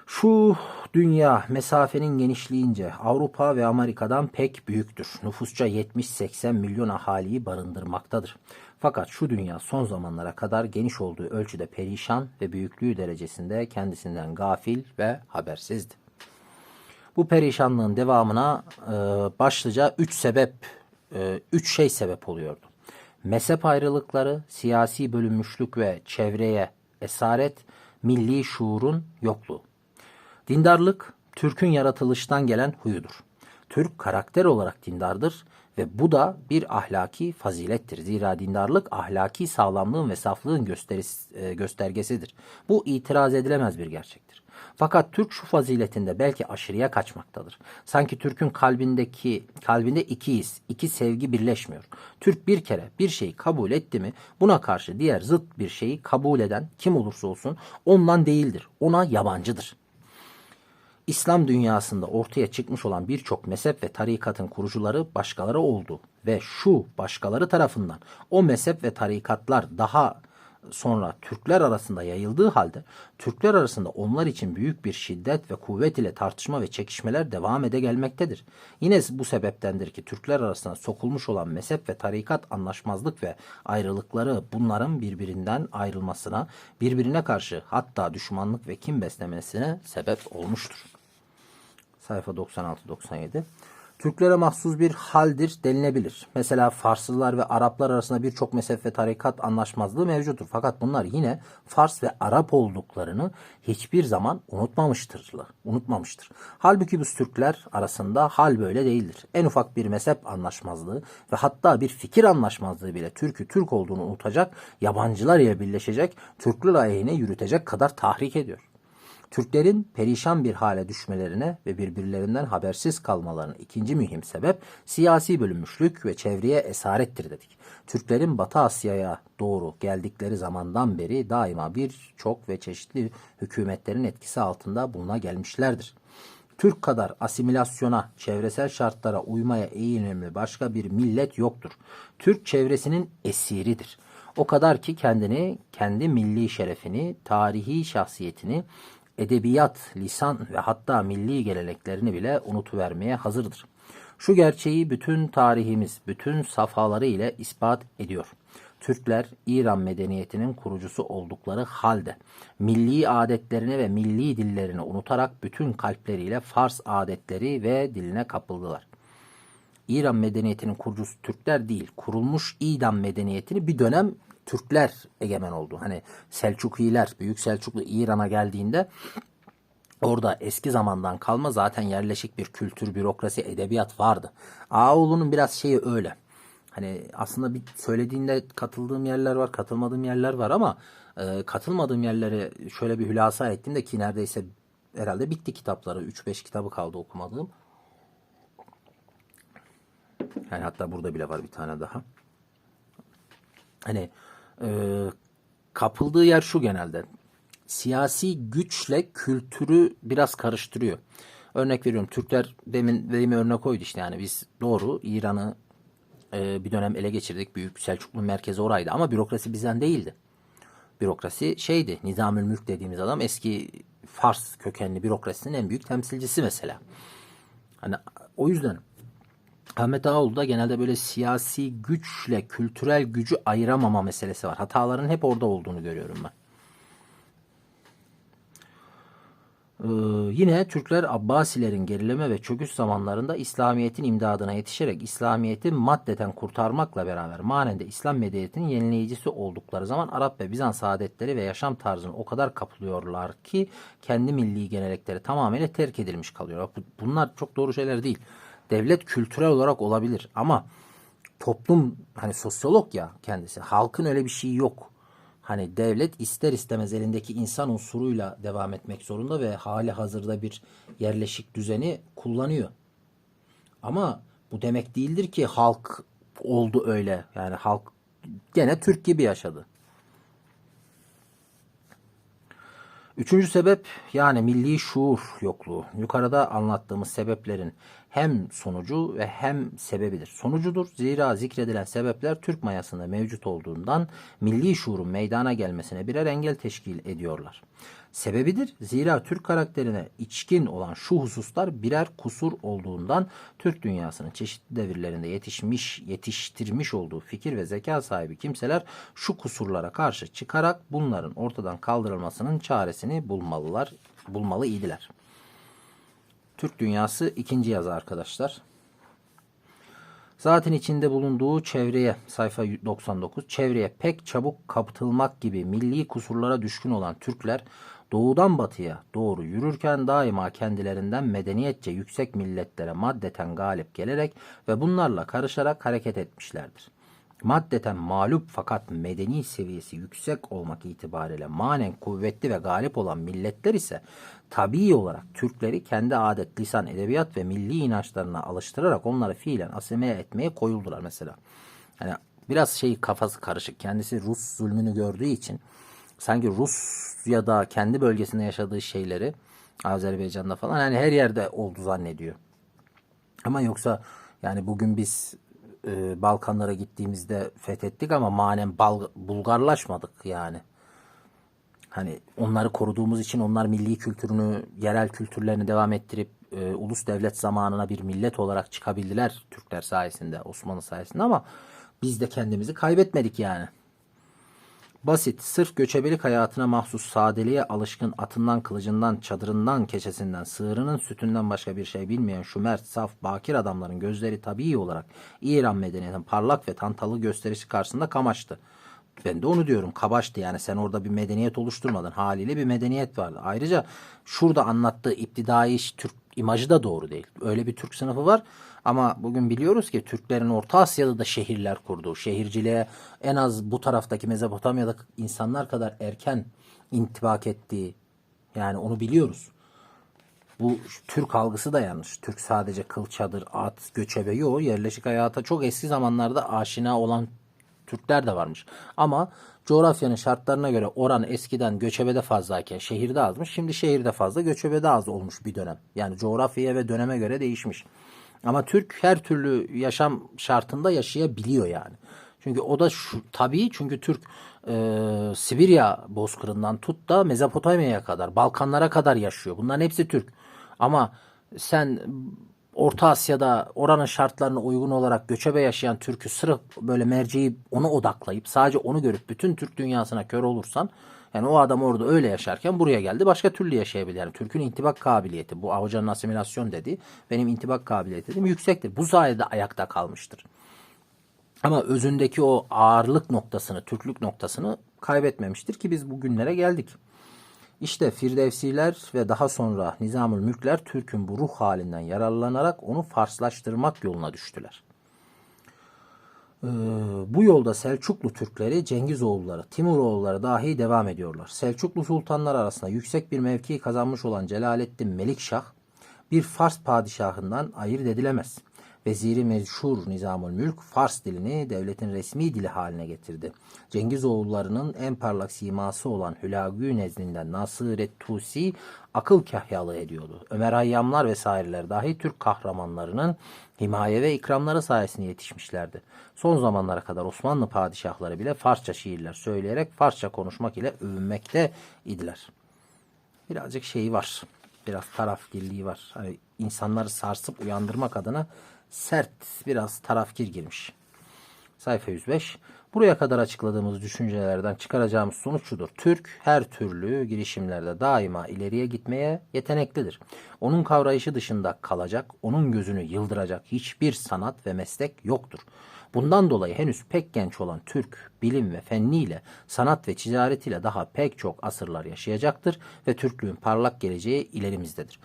Şu dünya mesafenin genişliğince Avrupa ve Amerika'dan pek büyüktür. Nüfusça 70-80 milyon ahaliyi barındırmaktadır. Fakat şu dünya son zamanlara kadar geniş olduğu ölçüde perişan ve büyüklüğü derecesinde kendisinden gafil ve habersizdi. Bu perişanlığın devamına başlıca üç şey sebep oluyordu. Mezhep ayrılıkları, siyasi bölünmüşlük ve çevreye esaret, milli şuurun yokluğu. Dindarlık, Türk'ün yaratılıştan gelen huyudur. Türk karakter olarak dindardır ve bu da bir ahlaki fazilettir. Zira dindarlık ahlaki sağlamlığın ve saflığın göstergesidir. Bu itiraz edilemez bir gerçektir. Fakat Türk şu faziletinde belki aşırıya kaçmaktadır. Sanki Türk'ün kalbinde iki his, iki sevgi birleşmiyor. Türk bir kere bir şeyi kabul etti mi buna karşı diğer zıt bir şeyi kabul eden kim olursa olsun ondan değildir. Ona yabancıdır. İslam dünyasında ortaya çıkmış olan birçok mezhep ve tarikatın kurucuları başkaları oldu ve şu başkaları tarafından o mezhep ve tarikatlar daha sonra Türkler arasında yayıldığı halde Türkler arasında onlar için büyük bir şiddet ve kuvvet ile tartışma ve çekişmeler devam ede gelmektedir. Yine bu sebeptendir ki Türkler arasında sokulmuş olan mezhep ve tarikat anlaşmazlık ve ayrılıkları bunların birbirinden ayrılmasına, birbirine karşı hatta düşmanlık ve kin beslemesine sebep olmuştur. Sayfa 96-97. Türklere mahsus bir haldir denilebilir. Mesela Farslılar ve Araplar arasında birçok mezhep ve tarikat anlaşmazlığı mevcuttur. Fakat bunlar yine Fars ve Arap olduklarını hiçbir zaman unutmamıştır. Halbuki bu Türkler arasında hal böyle değildir. En ufak bir mezhep anlaşmazlığı ve hatta bir fikir anlaşmazlığı bile Türk'ü Türk olduğunu unutacak, yabancılar ile birleşecek, Türkler aleyhine yürütecek kadar tahrik ediyor. Türklerin perişan bir hale düşmelerine ve birbirlerinden habersiz kalmalarına ikinci mühim sebep siyasi bölünmüşlük ve çevreye esarettir dedik. Türklerin Batı Asya'ya doğru geldikleri zamandan beri daima birçok ve çeşitli hükümetlerin etkisi altında buluna gelmişlerdir. Türk kadar asimilasyona, çevresel şartlara uymaya eğilimli başka bir millet yoktur. Türk çevresinin esiridir. O kadar ki kendi milli şerefini, tarihi şahsiyetini, edebiyat, lisan ve hatta milli geleneklerini bile unutuvermeye hazırdır. Şu gerçeği bütün tarihimiz, bütün safhaları ile ispat ediyor. Türkler İran medeniyetinin kurucusu oldukları halde milli adetlerini ve milli dillerini unutarak bütün kalpleriyle Fars adetleri ve diline kapıldılar. İran medeniyetinin kurucusu Türkler değil, kurulmuş İran medeniyetini bir dönem Türkler egemen oldu. Hani Selçukiler, Büyük Selçuklu İran'a geldiğinde orada eski zamandan kalma zaten yerleşik bir kültür, bürokrasi, edebiyat vardı. Ağaoğlu'nun biraz şeyi öyle. Hani aslında bir söylediğinde katıldığım yerler var, katılmadığım yerler var ama katılmadığım yerlere şöyle bir hülasa ettiğimde ki neredeyse herhalde bitti kitapları. 3-5 kitabı kaldı okumadığım. Yani hatta burada bile var bir tane daha. Hani kapıldığı yer şu genelde. Siyasi güçle kültürü biraz karıştırıyor. Örnek veriyorum, Türkler demin örnek koydu işte, yani biz doğru İran'ı bir dönem ele geçirdik. Büyük Selçuklu merkezi oraydı ama bürokrasi bizden değildi. Bürokrasi şeydi, Nizamülmülk dediğimiz adam eski Fars kökenli bürokrasinin en büyük temsilcisi mesela. Hani o yüzden Ahmet Ağaoğlu da genelde böyle siyasi güçle kültürel gücü ayıramama meselesi var. Hataların hep orada olduğunu görüyorum ben. Yine Türkler Abbasilerin gerileme ve çöküş zamanlarında İslamiyet'in imdadına yetişerek İslamiyet'i maddeten kurtarmakla beraber manen de İslam medeniyetinin yenileyicisi oldukları zaman Arap ve Bizans adetleri ve yaşam tarzını o kadar kapılıyorlar ki kendi milli gelenekleri tamamıyla terk edilmiş kalıyor. Bunlar çok doğru şeyler değil. Devlet kültürel olarak olabilir ama toplum, hani sosyolog ya kendisi, halkın öyle bir şeyi yok. Hani devlet ister istemez elindeki insan unsuruyla devam etmek zorunda ve hali hazırda bir yerleşik düzeni kullanıyor. Ama bu demek değildir ki halk oldu öyle. Yani halk gene Türk gibi yaşadı. Üçüncü sebep, yani milli şuur yokluğu. Yukarıda anlattığımız sebeplerin hem sonucu ve hem sebebidir. Sonucudur, zira zikredilen sebepler Türk mayasında mevcut olduğundan milli şuurun meydana gelmesine birer engel teşkil ediyorlar. Sebebidir, zira Türk karakterine içkin olan şu hususlar birer kusur olduğundan Türk dünyasının çeşitli devirlerinde yetiştirmiş olduğu fikir ve zeka sahibi kimseler şu kusurlara karşı çıkarak bunların ortadan kaldırılmasının çaresini bulmalı idiler. Türk Dünyası 2. yazı arkadaşlar. Zaten içinde bulunduğu çevreye, sayfa 99, çevreye pek çabuk kapatılmak gibi milli kusurlara düşkün olan Türkler doğudan batıya doğru yürürken daima kendilerinden medeniyetçe yüksek milletlere maddeten galip gelerek ve bunlarla karışarak hareket etmişlerdir. Maddeten mağlup fakat medeni seviyesi yüksek olmak itibariyle manen kuvvetli ve galip olan milletler ise tabii olarak Türkleri kendi adet, lisan, edebiyat ve milli inançlarına alıştırarak onları fiilen asimile etmeye koyuldular mesela. Yani biraz kafası karışık. Kendisi Rus zulmünü gördüğü için sanki Rusya'da kendi bölgesinde yaşadığı şeyleri Azerbaycan'da falan hani her yerde oldu zannediyor. Ama yoksa yani bugün biz Balkanlara gittiğimizde fethettik ama manen Bulgarlaşmadık yani. Hani onları koruduğumuz için onlar milli kültürünü, yerel kültürlerini devam ettirip ulus devlet zamanına bir millet olarak çıkabildiler Türkler sayesinde, Osmanlı sayesinde ama biz de kendimizi kaybetmedik yani. Basit, sırf göçebelik hayatına mahsus sadeliğe alışkın atından, kılıcından, çadırından, keçesinden, sığırının sütünden başka bir şey bilmeyen şu mert, saf, bakir adamların gözleri tabii olarak İran medeniyetinin parlak ve tantalı gösterisi karşısında kamaştı. Ben de onu diyorum, kabaştı yani, sen orada bir medeniyet oluşturmadın, haliyle bir medeniyet vardı. Ayrıca şurada anlattığı iptidai Türk imajı da doğru değil. Öyle bir Türk sınıfı var ama bugün biliyoruz ki Türklerin Orta Asya'da da şehirler kurduğu, şehirciliğe en az bu taraftaki Mezopotamya'daki insanlar kadar erken intibak ettiği, yani onu biliyoruz. Bu Türk algısı da yanlış. Türk sadece kıl, çadır, at, göçebe, yok. Yerleşik hayata çok eski zamanlarda aşina olan Türkler de varmış. Ama coğrafyanın şartlarına göre oran eskiden göçebede fazlayken şehirde azmış. Şimdi şehirde fazla, göçebede az olmuş bir dönem. Yani coğrafyaya ve döneme göre değişmiş. Ama Türk her türlü yaşam şartında yaşayabiliyor yani. Çünkü o da tabii, çünkü Türk Sibirya bozkırından tut da Mezopotamya'ya kadar, Balkanlara kadar yaşıyor. Bunların hepsi Türk. Ama sen Orta Asya'da oranın şartlarına uygun olarak göçebe yaşayan Türk'ü sırf böyle merceği ona odaklayıp sadece onu görüp bütün Türk dünyasına kör olursan, yani o adam orada öyle yaşarken buraya geldi başka türlü yaşayabilir. Yani Türk'ün intibak kabiliyeti, bu Avcı'nın asimilasyon dediği, benim intibak kabiliyeti dediğim yüksektir. Bu sayede ayakta kalmıştır. Ama özündeki o ağırlık noktasını, Türklük noktasını kaybetmemiştir ki biz bugünlere geldik. İşte Firdevsiler ve daha sonra Nizamül Mülkler Türk'ün bu ruh halinden yararlanarak onu Farslaştırmak yoluna düştüler. Bu yolda Selçuklu Türkleri, Cengizoğulları, Timuroğulları dahi devam ediyorlar. Selçuklu sultanlar arasında yüksek bir mevki kazanmış olan Celaleddin Melikşah, bir Fars padişahından ayırt edilemez. Veziri meşhur Nizamül Mülk, Fars dilini devletin resmi dili haline getirdi. Cengizoğullarının en parlak siması olan Hülagü nezdinden Nasıret Tusi akıl kahyalığı ediyordu. Ömer Hayyamlar vesaireler dahi Türk kahramanlarının himaye ve ikramları sayesinde yetişmişlerdi. Son zamanlara kadar Osmanlı padişahları bile Farsça şiirler söyleyerek Farsça konuşmak ile övünmekte idiler. Birazcık şeyi var. Biraz tarafgirliği var. Hani insanları sarsıp uyandırmak adına sert, biraz tarafgir girmiş. Sayfa 105. Buraya kadar açıkladığımız düşüncelerden çıkaracağımız sonuç şudur. Türk her türlü girişimlerde daima ileriye gitmeye yeteneklidir. Onun kavrayışı dışında kalacak, onun gözünü yıldıracak hiçbir sanat ve meslek yoktur. Bundan dolayı henüz pek genç olan Türk, bilim ve fenniyle, sanat ve ticaretiyle daha pek çok asırlar yaşayacaktır ve Türklüğün parlak geleceği ilerimizdedir.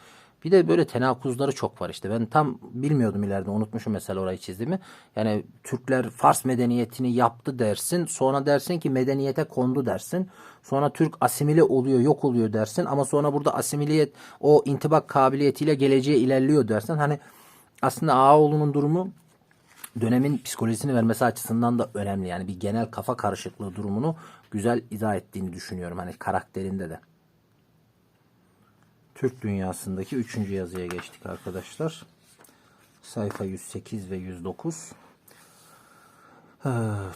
Bir de böyle tenakuzları çok var işte. Ben tam bilmiyordum, ileride unutmuşum mesela orayı çizdiğimi. Yani Türkler Fars medeniyetini yaptı dersin. Sonra dersin ki medeniyete kondu dersin. Sonra Türk asimile oluyor, yok oluyor dersin. Ama sonra burada asimiliyet o intibak kabiliyetiyle geleceğe ilerliyor dersin. Hani aslında Ağaoğlu'nun durumu dönemin psikolojisini vermesi açısından da önemli. Yani bir genel kafa karışıklığı durumunu güzel izah ettiğini düşünüyorum. Hani karakterinde de. Türk dünyasındaki 3. yazıya geçtik arkadaşlar. Sayfa 108 ve 109.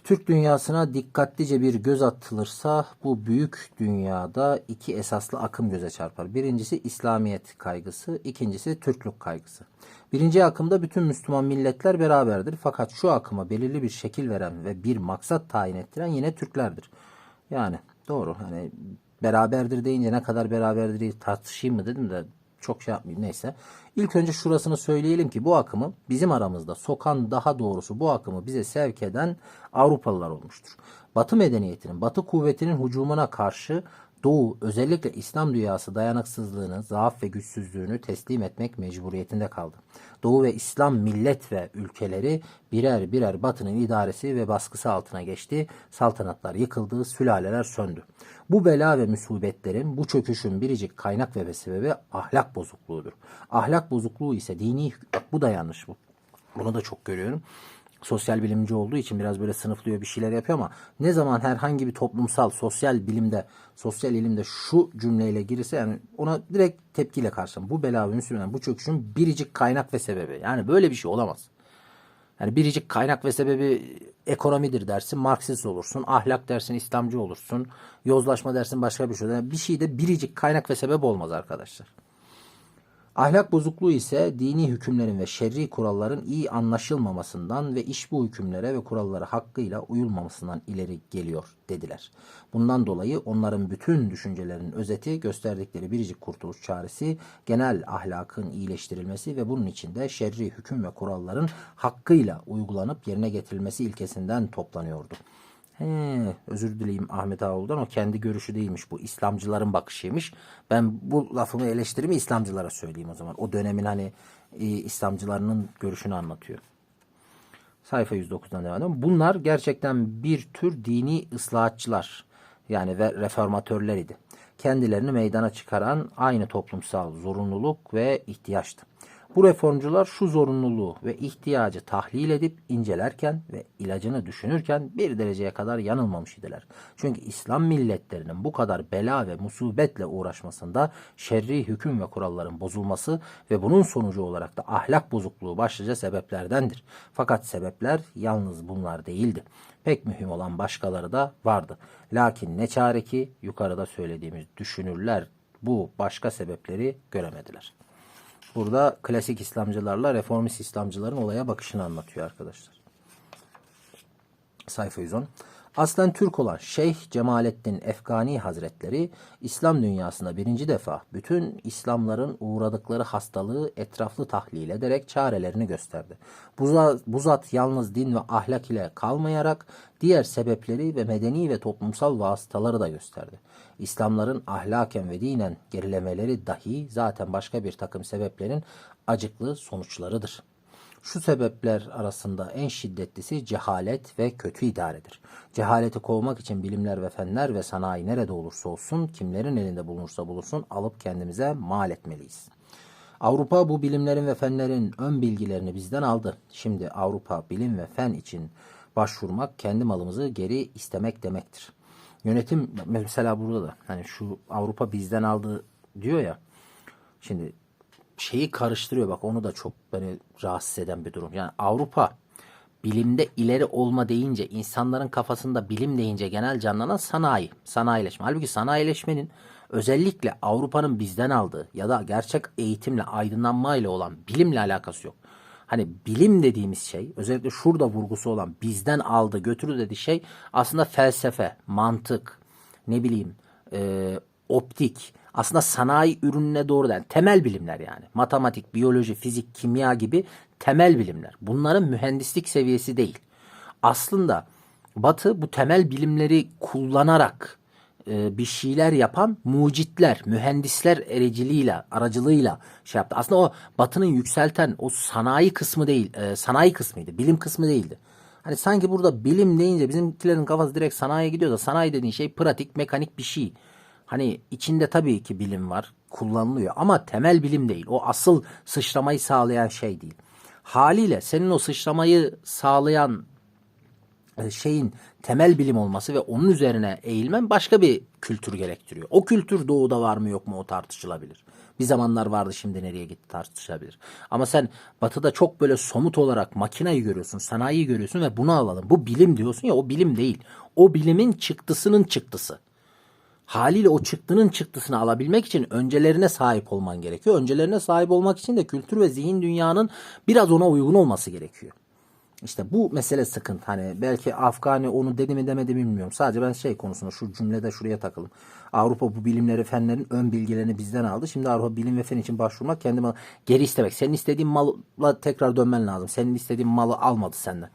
Türk dünyasına dikkatlice bir göz atılırsa bu büyük dünyada iki esaslı akım göze çarpar. Birincisi İslamiyet kaygısı, ikincisi Türklük kaygısı. Birinci akımda bütün Müslüman milletler beraberdir. Fakat şu akıma belirli bir şekil veren ve bir maksat tayin ettiren yine Türklerdir. Yani doğru, hani beraberdir deyince ne kadar beraberdir diye tartışayım mı dedim de çok şey yapmayayım neyse. İlk önce şurasını söyleyelim ki bu akımı bizim aramızda sokan, daha doğrusu bu akımı bize sevk eden Avrupalılar olmuştur. Batı medeniyetinin, Batı kuvvetinin hücumuna karşı Doğu, özellikle İslam dünyası dayanıksızlığını, zaaf ve güçsüzlüğünü teslim etmek mecburiyetinde kaldı. Doğu ve İslam millet ve ülkeleri birer birer Batı'nın idaresi ve baskısı altına geçti. Saltanatlar yıkıldı, sülaleler söndü. Bu bela ve musibetlerin, bu çöküşün biricik kaynak ve sebebi ahlak bozukluğudur. Ahlak bozukluğu ise dini, bu da yanlış bu. Bunu da çok görüyorum. Sosyal bilimci olduğu için biraz böyle sınıflıyor, bir şeyler yapıyor ama ne zaman herhangi bir toplumsal, sosyal bilimde, sosyal ilimde şu cümleyle girirse yani ona direkt tepkiyle karşılarım. Bu bela ve musibet, bu çöküşün biricik kaynak ve sebebi. Yani böyle bir şey olamaz. Yani biricik kaynak ve sebebi ekonomidir dersin, Marksist olursun. Ahlak dersin, İslamcı olursun. Yozlaşma dersin, başka bir şey. Yani bir şeyde biricik kaynak ve sebep olmaz arkadaşlar. Ahlak bozukluğu ise dini hükümlerin ve şer'i kuralların iyi anlaşılmamasından ve iş bu hükümlere ve kurallara hakkıyla uyulmamasından ileri geliyor dediler. Bundan dolayı onların bütün düşüncelerinin özeti, gösterdikleri biricik kurtuluş çaresi genel ahlakın iyileştirilmesi ve bunun içinde şer'i hüküm ve kuralların hakkıyla uygulanıp yerine getirilmesi ilkesinden toplanıyordu. Özür dileyim Ahmet Ağoğlu'dan, o kendi görüşü değilmiş, bu İslamcıların bakışıymış. Ben bu lafımı, eleştirimi İslamcılara söyleyeyim o zaman. O dönemin hani İslamcılarının görüşünü anlatıyor. Sayfa 109'dan devam edelim. Bunlar gerçekten bir tür dini ıslahatçılar yani ve reformatörler idi. Kendilerini meydana çıkaran aynı toplumsal zorunluluk ve ihtiyaçtı. Bu reformcular şu zorunluluğu ve ihtiyacı tahlil edip incelerken ve ilacını düşünürken bir dereceye kadar yanılmamış idiler. Çünkü İslam milletlerinin bu kadar bela ve musibetle uğraşmasında şerri hüküm ve kuralların bozulması ve bunun sonucu olarak da ahlak bozukluğu başlıca sebeplerdendir. Fakat sebepler yalnız bunlar değildi. Pek mühim olan başkaları da vardı. Lakin ne çare ki yukarıda söylediğimiz düşünürler bu başka sebepleri göremediler. Burada klasik İslamcılarla reformist İslamcıların olaya bakışını anlatıyor arkadaşlar. Sayfa 110. Aslen Türk olan Şeyh Cemalettin Efgani Hazretleri İslam dünyasında birinci defa bütün İslamların uğradıkları hastalığı etraflı tahlil ederek çarelerini gösterdi. Bu zat yalnız din ve ahlak ile kalmayarak diğer sebepleri ve medeni ve toplumsal vasıtaları da gösterdi. İslamların ahlaken ve dinen gerilemeleri dahi zaten başka bir takım sebeplerin acıklı sonuçlarıdır. Şu sebepler arasında en şiddetlisi cehalet ve kötü idaredir. Cehaleti kovmak için bilimler ve fenler ve sanayi nerede olursa olsun, kimlerin elinde bulunursa bulunsun alıp kendimize mal etmeliyiz. Avrupa bu bilimlerin ve fenlerin ön bilgilerini bizden aldı. Şimdi Avrupa bilim ve fen için başvurmak kendi malımızı geri istemek demektir. Yönetim mesela burada da hani şu Avrupa bizden aldı diyor ya. Şimdi şeyi karıştırıyor, bak onu da çok beni rahatsız eden bir durum. Yani Avrupa bilimde ileri olma deyince, insanların kafasında bilim deyince genel canlanan sanayi, sanayileşme. Halbuki sanayileşmenin özellikle Avrupa'nın bizden aldığı ya da gerçek eğitimle, aydınlanmayla olan bilimle alakası yok. Hani bilim dediğimiz şey, özellikle şurada vurgusu olan bizden aldı, götürdü dediği şey aslında felsefe, mantık, ne bileyim, optik, aslında sanayi ürününe doğru yani temel bilimler yani. Matematik, biyoloji, fizik, kimya gibi temel bilimler. Bunların mühendislik seviyesi değil. Aslında Batı bu temel bilimleri kullanarak bir şeyler yapan mucitler, mühendisler aracılığıyla şey yaptı. Aslında o Batı'nın yükselten o sanayi kısmı değil, sanayi kısmıydı, bilim kısmı değildi. Hani sanki burada bilim deyince bizimkilerin kafası direkt sanayiye gidiyor da sanayi dediğin şey pratik, mekanik bir şey. Hani içinde tabii ki bilim var, kullanılıyor ama temel bilim değil. O asıl sıçramayı sağlayan şey değil. Haliyle senin o sıçramayı sağlayan şeyin temel bilim olması ve onun üzerine eğilmen başka bir kültür gerektiriyor. O kültür doğuda var mı yok mu o tartışılabilir. Bir zamanlar vardı, şimdi nereye gitti tartışılabilir. Ama sen batıda çok böyle somut olarak makineyi görüyorsun, sanayiyi görüyorsun ve bunu alalım. Bu bilim diyorsun ya, o bilim değil. O bilimin çıktısının çıktısı. Haliyle o çıktının çıktısını alabilmek için öncelerine sahip olman gerekiyor. Öncelerine sahip olmak için de kültür ve zihin dünyanın biraz ona uygun olması gerekiyor. İşte bu mesele sıkıntı. Hani belki Afgani onu dedi mi demedi mi bilmiyorum. Sadece ben şey konusunda şu cümlede şuraya takalım. Avrupa bu bilimleri, fenlerin ön bilgilerini bizden aldı. Şimdi Avrupa bilim ve fen için başvurmak kendime geri istemek. Senin istediğin malla tekrar dönmen lazım. Senin istediğin malı almadı senden.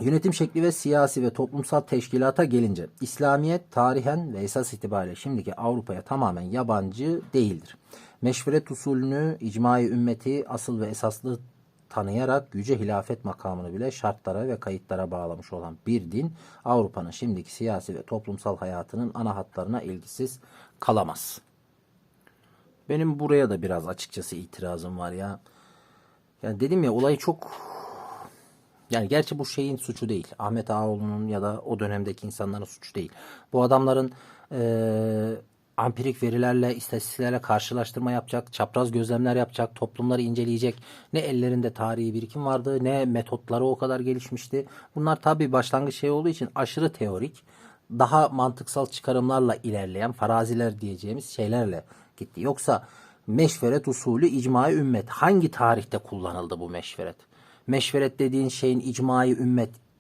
Yönetim şekli ve siyasi ve toplumsal teşkilata gelince İslamiyet tarihen ve esas itibariyle şimdiki Avrupa'ya tamamen yabancı değildir. Meşveret usulünü, icma-i ümmeti asıl ve esaslı tanıyarak yüce hilafet makamını bile şartlara ve kayıtlara bağlamış olan bir din Avrupa'nın şimdiki siyasi ve toplumsal hayatının ana hatlarına ilgisiz kalamaz. Benim buraya da biraz açıkçası itirazım var ya. Yani dedim ya, olay çok, yani gerçi bu şeyin suçu değil. Ahmet Ağaoğlu'nun ya da o dönemdeki insanların suçu değil. Bu adamların ampirik verilerle, istatistiklerle karşılaştırma yapacak, çapraz gözlemler yapacak, toplumları inceleyecek ne ellerinde tarihi birikim vardı, ne metotları o kadar gelişmişti. Bunlar tabii başlangıç şey olduğu için aşırı teorik, daha mantıksal çıkarımlarla ilerleyen faraziler diyeceğimiz şeylerle gitti. Yoksa meşveret usulü icma-i ümmet hangi tarihte kullanıldı bu meşveret? Meşveret dediğin şeyin icma-i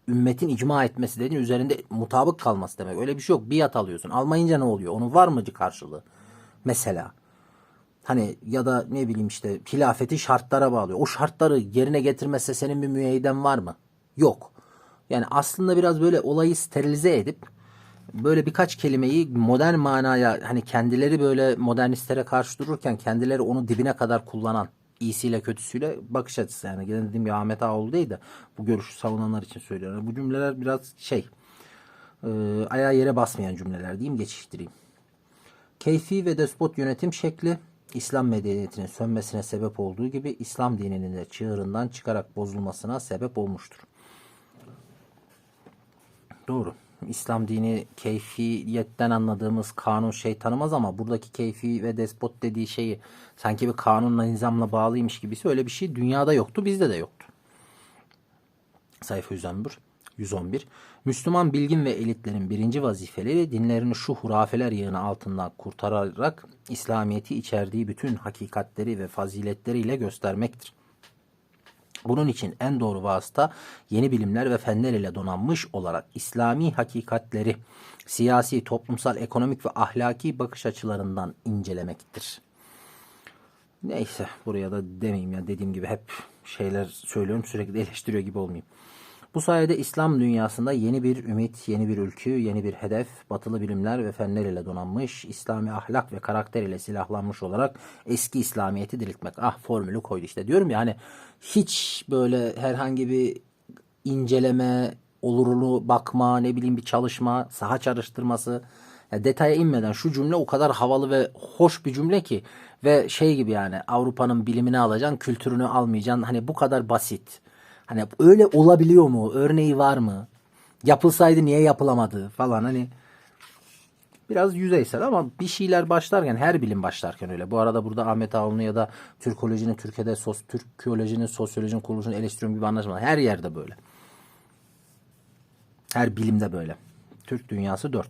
ümmetin icma etmesi dediğin üzerinde mutabık kalması demek. Öyle bir şey yok. Biat alıyorsun. Almayınca ne oluyor? Onun var mı karşılığı? Mesela hani ya da ne bileyim işte hilafeti şartlara bağlıyor. O şartları yerine getirmezse senin bir müeyyiden var mı? Yok. Yani aslında biraz böyle olayı sterilize edip böyle birkaç kelimeyi modern manaya, hani kendileri böyle modernistlere karşı dururken kendileri onu dibine kadar kullanan, iyisiyle kötüsüyle bakış açısı, yani gene dediğim gibi Ahmet Ağaoğlu değil de bu görüşü savunanlar için söylüyorum. Bu cümleler biraz şey, ayağı yere basmayan cümleler diyeyim, geçiştireyim. Keyfi ve despot yönetim şekli İslam medeniyetinin sönmesine sebep olduğu gibi İslam dininin de çığırından çıkarak bozulmasına sebep olmuştur. Doğru. İslam dini keyfiyetten anladığımız kanun şey tanımaz ama buradaki keyfi ve despot dediği şeyi sanki bir kanunla, nizamla bağlıymış gibisi, öyle bir şey dünyada yoktu, bizde de yoktu. Sayfa 111. Müslüman bilgin ve elitlerin birinci vazifeleri dinlerini şu hurafeler yığını altından kurtararak İslamiyet'i içerdiği bütün hakikatleri ve faziletleriyle göstermektir. Bunun için en doğru vasıta yeni bilimler ve fenler ile donanmış olarak İslami hakikatleri siyasi, toplumsal, ekonomik ve ahlaki bakış açılarından incelemektir. Neyse, buraya da demeyeyim ya, dediğim gibi hep şeyler söylüyorum, sürekli eleştiriyor gibi olmayayım. Bu sayede İslam dünyasında yeni bir ümit, yeni bir ülkü, yeni bir hedef, batılı bilimler ve fenler ile donanmış, İslami ahlak ve karakter ile silahlanmış olarak eski İslamiyet'i diriltmek. Ah, formülü koydu işte. Diyorum ya, hani hiç böyle herhangi bir inceleme, olurunu bakma, ne bileyim bir çalışma, saha çalıştırması, ya detaya inmeden şu cümle o kadar havalı ve hoş bir cümle ki, ve şey gibi, yani Avrupa'nın bilimini alacaksın, kültürünü almayacaksın. Hani bu kadar basit. Hani öyle olabiliyor mu? Örneği var mı? Yapılsaydı niye yapılamadı falan, hani biraz yüzeysel ama bir şeyler başlarken, her bilim başlarken öyle. Bu arada burada Ahmet Ağaoğlu'nu ya da Türkolojinin, Türkiye'de Türkolojinin, sosyolojinin kuruluşunu eleştiriyorum gibi anlaşılmaz. Her yerde böyle. Her bilimde böyle. Türk dünyası 4.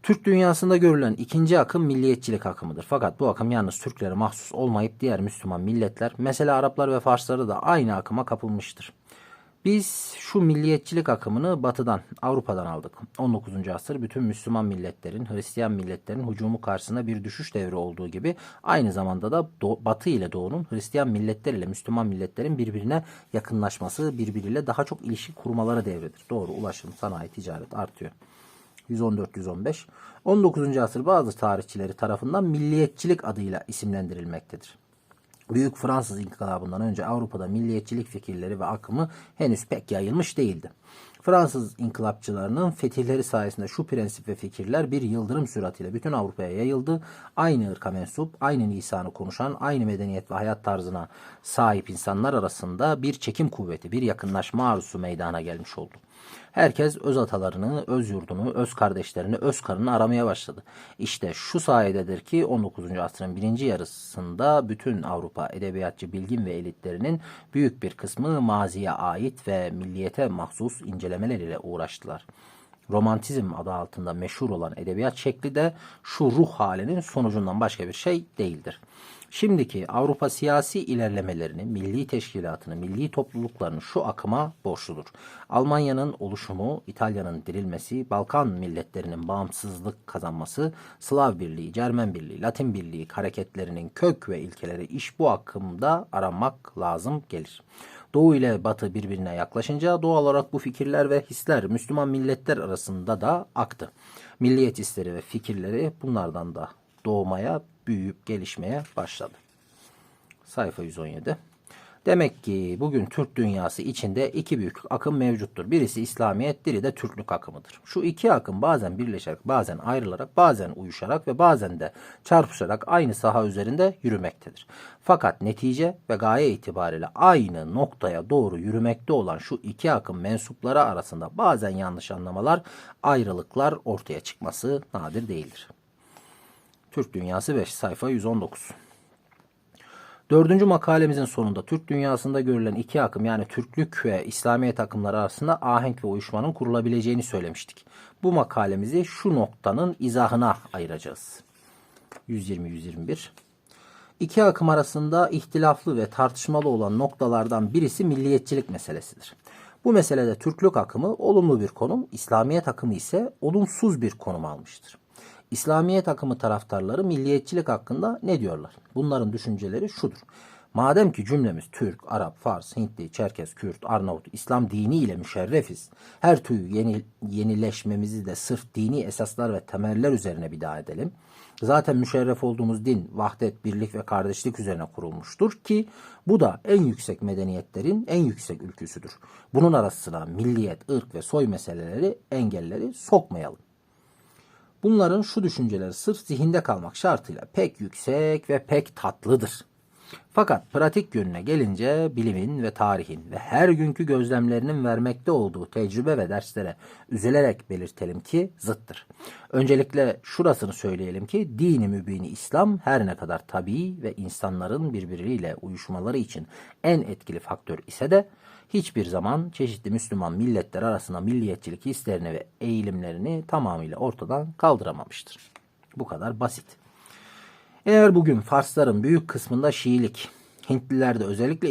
Türk dünyasında görülen ikinci akım milliyetçilik akımıdır. Fakat bu akım yalnız Türklere mahsus olmayıp diğer Müslüman milletler, mesela Araplar ve Farsları da aynı akıma kapılmıştır. Biz şu milliyetçilik akımını Batı'dan, Avrupa'dan aldık. 19. asır bütün Müslüman milletlerin, Hristiyan milletlerin hücumu karşısında bir düşüş devri olduğu gibi aynı zamanda da Batı ile Doğu'nun, Hristiyan milletler ile Müslüman milletlerin birbirine yakınlaşması, birbiriyle daha çok ilişki kurmaları devridir. Doğru, ulaşım, sanayi, ticaret artıyor. 114-115. 19. asır bazı tarihçileri tarafından milliyetçilik adıyla isimlendirilmektedir. Büyük Fransız İnkılabı'ndan önce Avrupa'da milliyetçilik fikirleri ve akımı henüz pek yayılmış değildi. Fransız inkılapçılarının fetihleri sayesinde şu prensip ve fikirler bir yıldırım süratiyle bütün Avrupa'ya yayıldı. Aynı ırka mensup, aynı lisanı konuşan, aynı medeniyet ve hayat tarzına sahip insanlar arasında bir çekim kuvveti, bir yakınlaşma arzusu meydana gelmiş oldu. Herkes öz atalarını, öz yurdunu, öz kardeşlerini, öz karını aramaya başladı. İşte şu sayededir ki 19. asrın birinci yarısında bütün Avrupa edebiyatçı bilgin ve elitlerinin büyük bir kısmı maziye ait ve milliyete mahsus incelemeler ile uğraştılar. Romantizm adı altında meşhur olan edebiyat şekli de şu ruh halinin sonucundan başka bir şey değildir. Şimdiki Avrupa siyasi ilerlemelerini, milli teşkilatını, milli topluluklarını şu akıma borçludur. Almanya'nın oluşumu, İtalya'nın dirilmesi, Balkan milletlerinin bağımsızlık kazanması, Slav Birliği, Cermen Birliği, Latin Birliği hareketlerinin kök ve ilkeleri iş bu akımda aranmak lazım gelir. Doğu ile Batı birbirine yaklaşınca doğal olarak bu fikirler ve hisler Müslüman milletler arasında da aktı. Milliyet hisleri ve fikirleri bunlardan da doğmaya, büyüyüp gelişmeye başladı. Sayfa 117. Demek ki bugün Türk dünyası içinde iki büyük akım mevcuttur. Birisi İslamiyet, biri de Türklük akımıdır. Şu iki akım bazen birleşerek, bazen ayrılarak, bazen uyuşarak ve bazen de çarpışarak aynı saha üzerinde yürümektedir. Fakat netice ve gaye itibariyle aynı noktaya doğru yürümekte olan şu iki akım mensupları arasında bazen yanlış anlamalar, ayrılıklar ortaya çıkması nadir değildir. Türk Dünyası 5, sayfa 119. Dördüncü makalemizin sonunda Türk dünyasında görülen iki akım yani Türklük ve İslamiyet akımları arasında ahenk ve uyuşmanın kurulabileceğini söylemiştik. Bu makalemizi şu noktanın izahına ayıracağız. 120-121. İki akım arasında ihtilaflı ve tartışmalı olan noktalardan birisi milliyetçilik meselesidir. Bu meselede Türklük akımı olumlu bir konum, İslamiyet akımı ise olumsuz bir konum almıştır. İslamiyet akımı taraftarları milliyetçilik hakkında ne diyorlar? Bunların düşünceleri şudur. Madem ki cümlemiz Türk, Arap, Fars, Hintli, Çerkez, Kürt, Arnavut, İslam dini ile müşerrefiz. Her türlü yenileşmemizi de sırf dini esaslar ve temeller üzerine bina edelim. Zaten müşerref olduğumuz din vahdet, birlik ve kardeşlik üzerine kurulmuştur ki bu da en yüksek medeniyetlerin en yüksek ülküsüdür. Bunun arasına milliyet, ırk ve soy meseleleri, engelleri sokmayalım. Bunların şu düşünceleri sırf zihinde kalmak şartıyla pek yüksek ve pek tatlıdır. Fakat pratik yönüne gelince bilimin ve tarihin ve her günkü gözlemlerinin vermekte olduğu tecrübe ve derslere üzülerek belirtelim ki zıttır. Öncelikle şurasını söyleyelim ki dini mübini İslam her ne kadar tabii ve insanların birbiriyle uyuşmaları için en etkili faktör ise de hiçbir zaman çeşitli Müslüman milletler arasında milliyetçilik hislerini ve eğilimlerini tamamıyla ortadan kaldıramamıştır. Bu kadar basit. Eğer bugün Farsların büyük kısmında Şiilik, Hintlilerde özellikle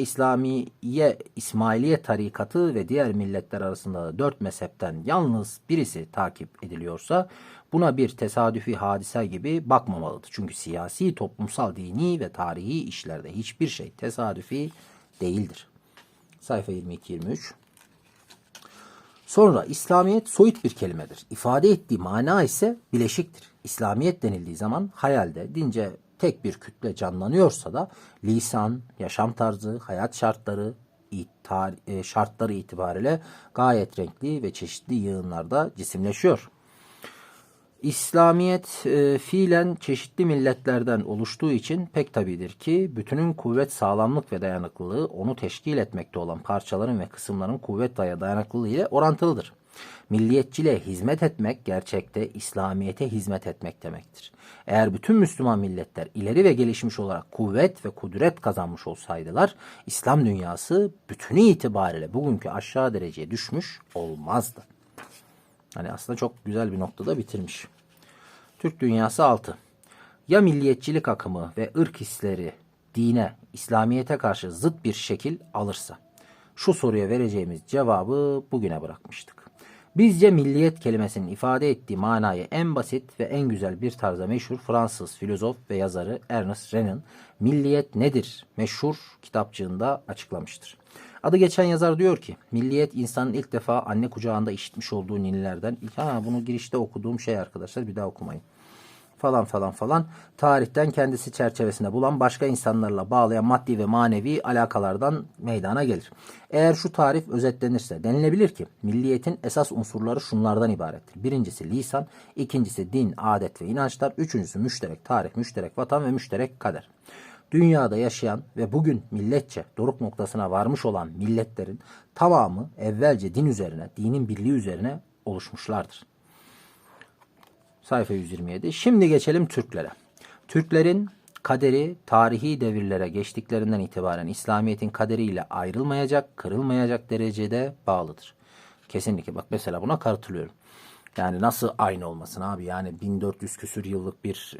İsmailiye tarikatı ve diğer milletler arasında da dört mezhepten yalnız birisi takip ediliyorsa buna bir tesadüfi hadise gibi bakmamalıdır. Çünkü siyasi, toplumsal, dini ve tarihi işlerde hiçbir şey tesadüfi değildir. Sayfa 22-23. Sonra İslamiyet soyut bir kelimedir. İfade ettiği mana ise bileşiktir. İslamiyet denildiği zaman hayalde dince tek bir kütle canlanıyorsa da lisan, yaşam tarzı, hayat şartları itibariyle gayet renkli ve çeşitli yığınlarda cisimleşiyor. İslamiyet fiilen çeşitli milletlerden oluştuğu için pek tabidir ki bütünün kuvvet, sağlamlık ve dayanıklılığı onu teşkil etmekte olan parçaların ve kısımların kuvvet ve dayanıklılığı ile orantılıdır. Milliyetçiliğe hizmet etmek gerçekte İslamiyet'e hizmet etmek demektir. Eğer bütün Müslüman milletler ileri ve gelişmiş olarak kuvvet ve kudret kazanmış olsaydılar, İslam dünyası bütünü itibariyle bugünkü aşağı dereceye düşmüş olmazdı. Hani aslında çok güzel bir noktada bitirmiş. Türk Dünyası 6. Ya milliyetçilik akımı ve ırk hisleri dine, İslamiyet'e karşı zıt bir şekil alırsa? Şu soruya vereceğimiz cevabı bugüne bırakmıştık. Bizce milliyet kelimesinin ifade ettiği manayı en basit ve en güzel bir tarzda meşhur Fransız filozof ve yazarı Ernest Renan Milliyet Nedir meşhur kitapçığında açıklamıştır. Adı geçen yazar diyor ki, milliyet insanın ilk defa anne kucağında işitmiş olduğu ninnilerden, bunu girişte okuduğum şey arkadaşlar, bir daha okumayın. Falan falan falan, tarihten kendisi çerçevesinde bulan başka insanlarla bağlayan maddi ve manevi alakalardan meydana gelir. Eğer şu tarif özetlenirse denilebilir ki milliyetin esas unsurları şunlardan ibarettir. Birincisi lisan, ikincisi din, adet ve inançlar, üçüncüsü müşterek tarih, müşterek vatan ve müşterek kader. Dünyada yaşayan ve bugün milletçe doruk noktasına varmış olan milletlerin tamamı evvelce din üzerine, dinin birliği üzerine oluşmuşlardır. Sayfa 127. Şimdi geçelim Türklere. Türklerin kaderi tarihi devirlere geçtiklerinden itibaren İslamiyet'in kaderiyle ayrılmayacak, kırılmayacak derecede bağlıdır. Kesinlikle, bak mesela buna katılıyorum. Yani nasıl aynı olmasın abi? Yani 1400 küsür yıllık bir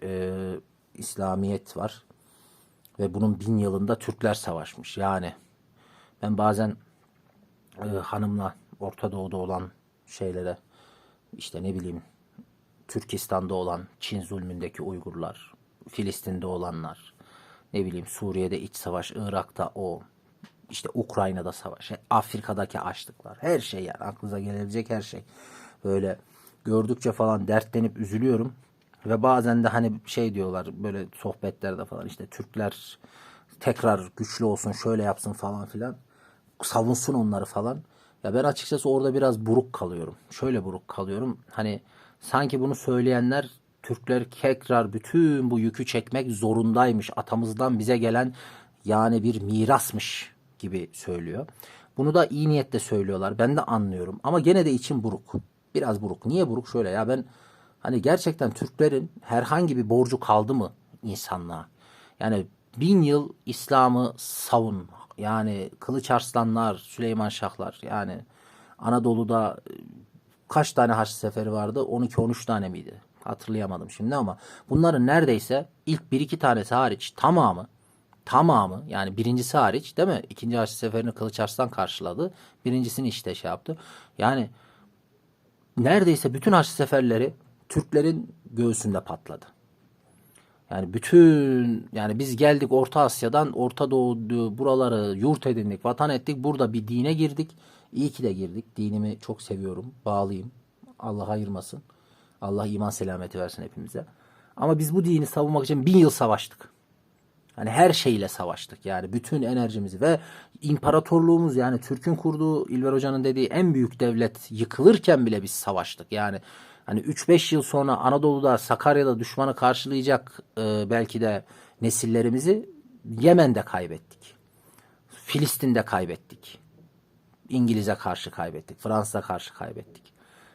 İslamiyet var. Ve bunun 1000 yılında Türkler savaşmış. Yani ben bazen hanımla Orta Doğu'da olan şeylere, işte ne bileyim, Türkistan'da olan Çin zulmündeki Uygurlar, Filistin'de olanlar, ne bileyim Suriye'de iç savaş, Irak'ta o, işte Ukrayna'da savaş, Afrika'daki açlıklar, her şey, yani aklınıza gelebilecek her şey. Böyle gördükçe falan dertlenip üzülüyorum. Ve bazen de hani şey diyorlar böyle sohbetlerde falan, işte Türkler tekrar güçlü olsun, şöyle yapsın falan filan, savunsun onları falan. Ya ben açıkçası orada biraz buruk kalıyorum. Şöyle buruk kalıyorum. Hani sanki bunu söyleyenler Türkler tekrar bütün bu yükü çekmek zorundaymış. Atamızdan bize gelen yani bir mirasmış gibi söylüyor. Bunu da iyi niyetle söylüyorlar. Ben de anlıyorum. Ama gene de içim buruk. Biraz buruk. Niye buruk? Şöyle, ya ben hani gerçekten Türklerin herhangi bir borcu kaldı mı insanlığa? Yani 1000 yıl İslam'ı savun. Yani Kılıç Arslanlar, Süleyman Şahlar. Yani Anadolu'da kaç tane Haç Seferi vardı? 12-13 tane miydi? Hatırlayamadım şimdi ama bunların neredeyse ilk bir iki tanesi hariç tamamı yani birincisi hariç, değil mi? İkinci Haç Seferi'ni Kılıç Arslan karşıladı. Birincisini işte şey yaptı. Yani neredeyse bütün Haç Seferleri Türklerin göğsünde patladı. Yani bütün, yani biz geldik Orta Asya'dan, Orta Doğu buraları yurt edindik, vatan ettik. Burada bir dine girdik. İyi ki de girdik. Dinimi çok seviyorum. Bağlıyım. Allah ayırmasın. Allah iman selameti versin hepimize. Ama biz bu dini savunmak için 1000 yıl savaştık. Hani her şeyle savaştık. Yani bütün enerjimizi ve imparatorluğumuz, yani Türk'ün kurduğu, İlber Hoca'nın dediği en büyük devlet yıkılırken bile biz savaştık. Yani hani 3-5 yıl sonra Anadolu'da, Sakarya'da düşmanı karşılayacak belki de nesillerimizi Yemen'de kaybettik. Filistin'de kaybettik. İngiliz'e karşı kaybettik. Fransa'ya karşı kaybettik.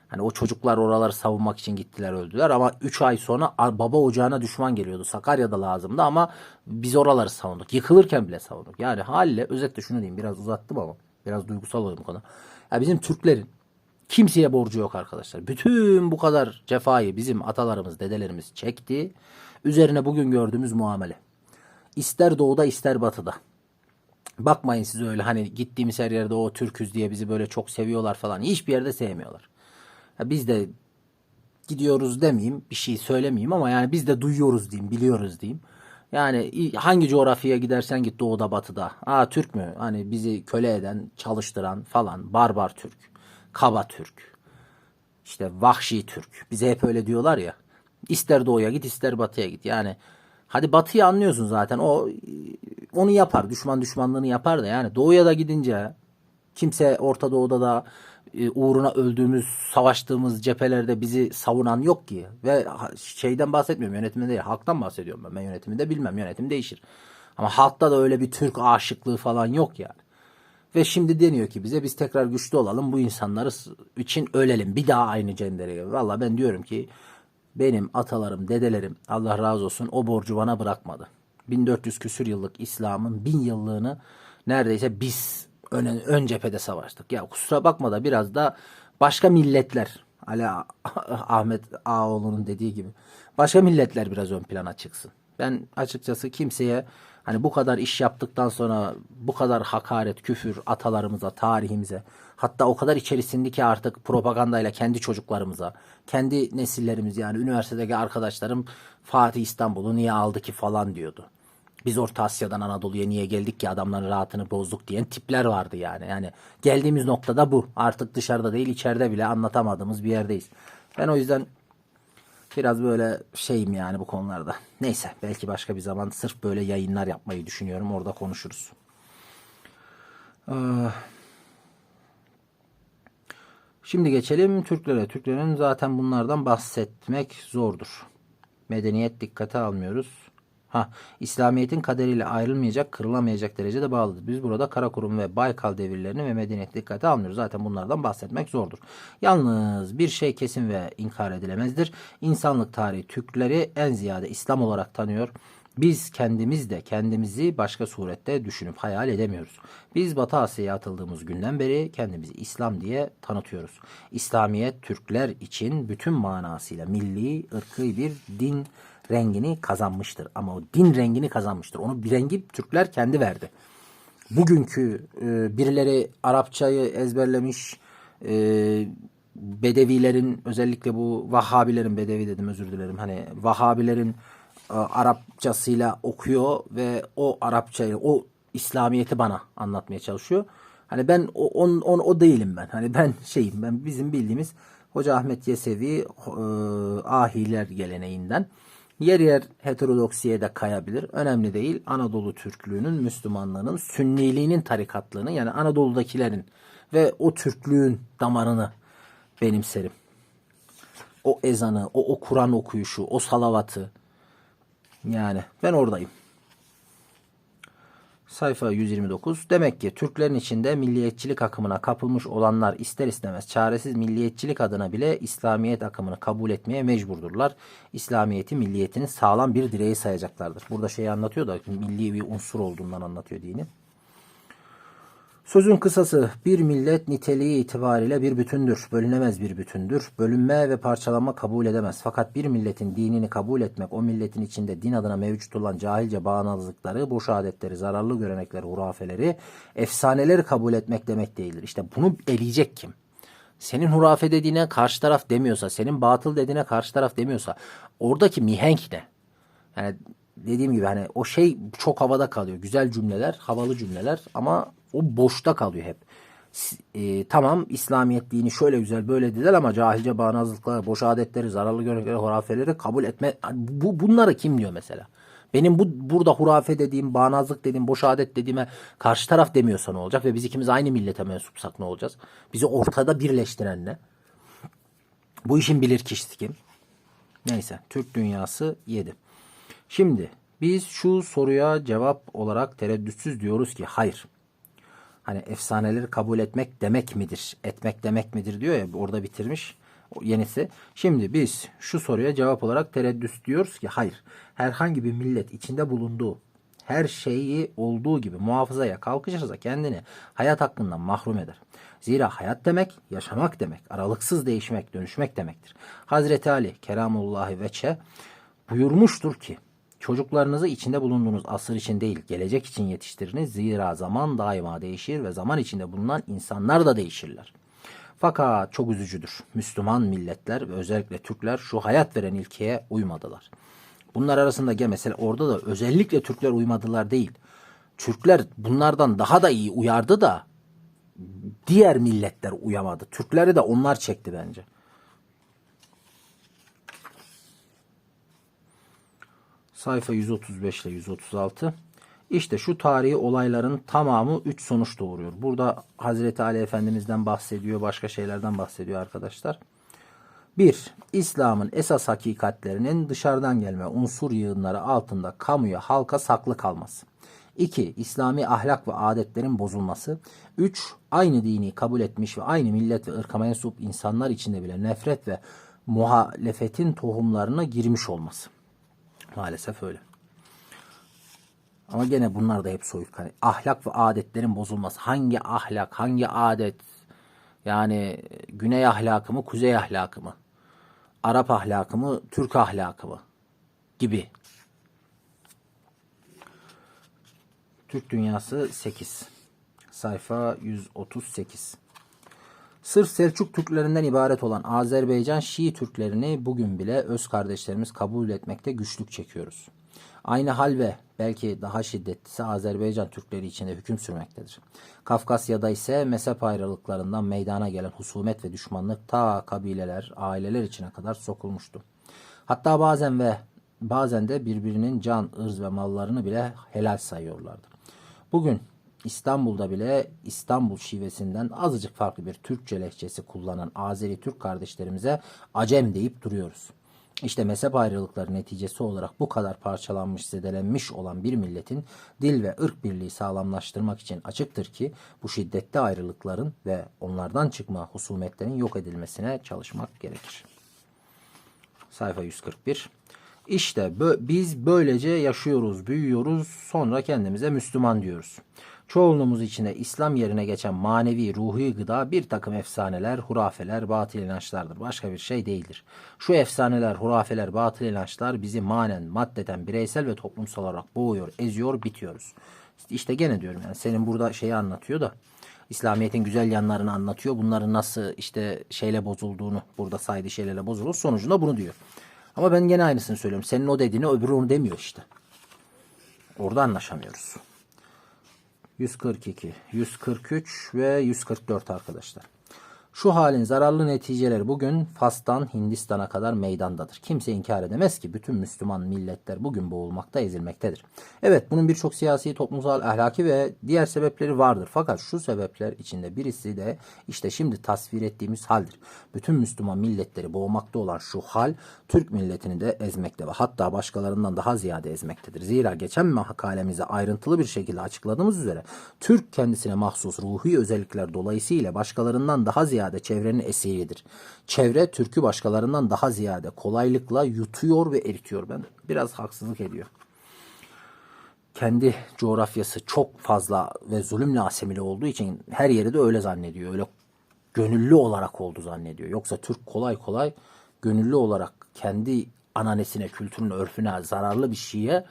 Hani o çocuklar oraları savunmak için gittiler, öldüler ama 3 ay sonra baba ocağına düşman geliyordu. Sakarya'da lazımdı ama biz oraları savunduk. Yıkılırken bile savunduk. Yani haliyle özetle şunu diyeyim, biraz uzattım ama biraz duygusal olayım bu konu. Ya bizim Türklerin kimseye borcu yok arkadaşlar. Bütün bu kadar cefayı bizim atalarımız, dedelerimiz çekti. Üzerine bugün gördüğümüz muamele. İster doğuda ister batıda. Bakmayın siz öyle hani gittiğimiz her yerde o Türküz diye bizi böyle çok seviyorlar falan. Hiçbir yerde sevmiyorlar. Ya biz de gidiyoruz demeyeyim, bir şey söylemeyeyim ama yani biz de duyuyoruz diyeyim, biliyoruz diyeyim. Yani hangi coğrafyaya gidersen git, doğuda batıda. Aa, Türk mü? Hani bizi köle eden, çalıştıran falan, barbar Türk, kaba Türk, işte vahşi Türk. Bize hep öyle diyorlar ya. İster doğuya git ister batıya git. Yani hadi batıyı anlıyorsun zaten. O onu yapar. Düşman düşmanlığını yapar da yani doğuya da gidince kimse Orta Doğu'da da uğruna öldüğümüz, savaştığımız cephelerde bizi savunan yok ki. Ve şeyden bahsetmiyorum, yönetimde değil, halktan bahsediyorum ben. Ben yönetiminde bilmem, yönetim değişir. Ama halkta da öyle bir Türk aşıklığı falan yok yani. Ve şimdi deniyor ki bize biz tekrar güçlü olalım, bu insanları için ölelim. Bir daha aynı cendereye. Valla ben diyorum ki benim atalarım, dedelerim, Allah razı olsun, o borcu bana bırakmadı. 1400 küsür yıllık İslam'ın 1000 yıllığını neredeyse biz ön cephede savaştık. Ya kusura bakma da biraz da başka milletler, Ali Ahmet Ağaoğlu'nun dediği gibi, başka milletler biraz ön plana çıksın. Ben açıkçası kimseye hani bu kadar iş yaptıktan sonra bu kadar hakaret, küfür atalarımıza, tarihimize, hatta o kadar içerisindeki artık propagandayla kendi çocuklarımıza, kendi nesillerimiz, yani üniversitedeki arkadaşlarım Fatih İstanbul'u niye aldı ki falan diyordu. Biz Orta Asya'dan Anadolu'ya niye geldik ki, adamların rahatını bozduk diyen tipler vardı yani. Yani geldiğimiz noktada bu. Artık dışarıda değil içeride bile anlatamadığımız bir yerdeyiz. Ben o yüzden biraz böyle şeyim yani bu konularda. Neyse, belki başka bir zaman sırf böyle yayınlar yapmayı düşünüyorum. Orada konuşuruz. Şimdi geçelim Türklere. Türklerin zaten bunlardan bahsetmek zordur. Medeniyet dikkate almıyoruz. İslamiyet'in kaderiyle ayrılmayacak, kırılamayacak derecede bağlıdır. Biz burada Karakurum ve Baykal devirlerini ve medeniyet dikkate almıyoruz. Zaten bunlardan bahsetmek zordur. Yalnız bir şey kesin ve inkar edilemezdir. İnsanlık tarihi Türkleri en ziyade İslam olarak tanıyor. Biz kendimiz de kendimizi başka surette düşünüp hayal edemiyoruz. Biz Batı Asya'ya atıldığımız günden beri kendimizi İslam diye tanıtıyoruz. İslamiyet Türkler için bütün manasıyla milli, ırkı bir din rengini kazanmıştır. Ama o din rengini kazanmıştır. Onu bir rengi Türkler kendi verdi. Bugünkü birileri Arapçayı ezberlemiş, Bedevilerin, özellikle bu Vahhabilerin, Bedevi dedim özür dilerim, hani Vahhabilerin Arapçasıyla okuyor ve o Arapçayı, o İslamiyet'i bana anlatmaya çalışıyor. Hani ben o değilim ben. Hani ben şeyim, ben bizim bildiğimiz Hoca Ahmet Yesevi ahiler geleneğinden. Yer yer heterodoksiye de kayabilir. Önemli değil. Anadolu Türklüğünün, Müslümanlığının, Sünniliğinin, tarikatlığını, yani Anadolu'dakilerin ve o Türklüğün damarını benimserim. O ezanı, o Kur'an okuyuşu, o salavatı. Yani ben oradayım. Sayfa 129. Demek ki Türklerin içinde milliyetçilik akımına kapılmış olanlar ister istemez çaresiz milliyetçilik adına bile İslamiyet akımını kabul etmeye mecburdurlar. İslamiyeti milliyetinin sağlam bir direği sayacaklardır. Burada şeyi anlatıyor da milli bir unsur olduğundan anlatıyor dini. Sözün kısası, bir millet niteliği itibariyle bir bütündür, bölünemez bir bütündür. Bölünme ve parçalanma kabul edemez. Fakat bir milletin dinini kabul etmek, o milletin içinde din adına mevcut olan cahilce bağnazlıkları, boş adetleri, zararlı görenekleri, hurafeleri, efsaneleri kabul etmek demek değildir. İşte bunu eleyecek kim? Senin hurafe dediğine karşı taraf demiyorsa, senin batıl dediğine karşı taraf demiyorsa, oradaki mihenk ne? Yani dediğim gibi hani o şey çok havada kalıyor. Güzel cümleler, havalı cümleler ama o boşta kalıyor hep. Tamam, İslamiyet dini şöyle güzel böyle dediler ama cahilce bağnazlıkları, boş adetleri, zararlı görenekleri, hurafeleri kabul etme. Bunları kim diyor mesela? Benim burada hurafe dediğim, bağnazlık dediğim, boş adet dediğime karşı taraf demiyorsa ne olacak? Ve biz ikimiz aynı millete mensupsak ne olacağız? Bizi ortada birleştiren ne? Bu işin bilirkişisi kim? Neyse, Türk dünyası 7. Şimdi biz şu soruya cevap olarak tereddütsüz diyoruz ki hayır. Hani efsaneleri kabul etmek demek midir? Etmek demek midir diyor ya, orada bitirmiş yenisi. Şimdi biz şu soruya cevap olarak tereddüt diyoruz ki hayır. Herhangi bir millet içinde bulunduğu her şeyi olduğu gibi muhafazaya kalkışırsa kendini hayat hakkından mahrum eder. Zira hayat demek yaşamak demek, aralıksız değişmek, dönüşmek demektir. Hazreti Ali Keramullahi Veçhe buyurmuştur ki çocuklarınızı içinde bulunduğunuz asır için değil, gelecek için yetiştiriniz. Zira zaman daima değişir ve zaman içinde bulunan insanlar da değişirler. Fakat çok üzücüdür. Müslüman milletler ve özellikle Türkler şu hayat veren ilkeye uymadılar. Bunlar arasında mesela orada da özellikle Türkler uymadılar değil. Türkler bunlardan daha da iyi uyardı da diğer milletler uyamadı. Türkleri de onlar çekti bence. Sayfa 135 ile 136. İşte şu tarihi olayların tamamı 3 sonuç doğuruyor. Burada Hazreti Ali Efendimiz'den bahsediyor, başka şeylerden bahsediyor arkadaşlar. 1. İslam'ın esas hakikatlerinin dışarıdan gelme unsur yığınları altında kamuya, halka saklı kalması. 2. İslami ahlak ve adetlerin bozulması. 3. Aynı dini kabul etmiş ve aynı millet ve ırka mensup insanlar içinde bile nefret ve muhalefetin tohumlarına girmiş olması. Maalesef öyle. Ama gene bunlar da hep soyut. Hani ahlak ve adetlerin bozulması. Hangi ahlak, hangi adet? Yani güney ahlakı mı, kuzey ahlakı mı? Arap ahlakı mı, Türk ahlakı mı? Gibi. Türk dünyası 8. Sayfa 138. Sırf Selçuk Türklerinden ibaret olan Azerbaycan Şii Türklerini bugün bile öz kardeşlerimiz kabul etmekte güçlük çekiyoruz. Aynı hal ve belki daha şiddetlisi Azerbaycan Türkleri içinde hüküm sürmektedir. Kafkasya'da ise mezhep ayrılıklarından meydana gelen husumet ve düşmanlık ta kabileler, aileler içine kadar sokulmuştu. Hatta bazen de birbirinin can, ırz ve mallarını bile helal sayıyorlardı. Bugün İstanbul'da bile İstanbul şivesinden azıcık farklı bir Türkçe lehçesi kullanan Azeri Türk kardeşlerimize Acem deyip duruyoruz. İşte mezhep ayrılıkları neticesi olarak bu kadar parçalanmış, zedelenmiş olan bir milletin dil ve ırk birliği sağlamlaştırmak için açıktır ki bu şiddetli ayrılıkların ve onlardan çıkma husumetlerin yok edilmesine çalışmak gerekir. Sayfa 141. İşte biz böylece yaşıyoruz, büyüyoruz, sonra kendimize Müslüman diyoruz. Çoğunluğumuz içinde İslam yerine geçen manevi, ruhi gıda bir takım efsaneler, hurafeler, batıl inançlardır. Başka bir şey değildir. Şu efsaneler, hurafeler, batıl inançlar bizi manen, maddeten, bireysel ve toplumsal olarak boğuyor, eziyor, bitiyoruz. İşte gene diyorum yani senin burada şeyi anlatıyor da İslamiyet'in güzel yanlarını anlatıyor. Bunların nasıl işte şeyle bozulduğunu burada saydığı şeylerle bozulur. Sonucunda bunu diyor. Ama ben gene aynısını söylüyorum. Senin o dediğini öbürü onu demiyor işte. Orada anlaşamıyoruz. 142, 143 ve 144 arkadaşlar. Şu halin zararlı neticeleri bugün Fas'tan Hindistan'a kadar meydandadır. Kimse inkar edemez ki bütün Müslüman milletler bugün boğulmakta, ezilmektedir. Evet, bunun birçok siyasi, toplumsal, ahlaki ve diğer sebepleri vardır. Fakat şu sebepler içinde birisi de işte şimdi tasvir ettiğimiz haldir. Bütün Müslüman milletleri boğmakta olan şu hal Türk milletini de ezmekte ve hatta başkalarından daha ziyade ezmektedir. Zira geçen makalemizde ayrıntılı bir şekilde açıkladığımız üzere Türk kendisine mahsus ruhi özellikler dolayısıyla başkalarından daha ziyade çevrenin esiridir. Çevre Türk'ü başkalarından daha ziyade kolaylıkla yutuyor ve eritiyor. Ben biraz haksızlık ediyor. Kendi coğrafyası çok fazla ve zulümle asimile olduğu için her yeri de öyle zannediyor. Öyle gönüllü olarak oldu zannediyor. Yoksa Türk kolay kolay gönüllü olarak kendi ananesine, kültürüne, örfüne zararlı bir şeye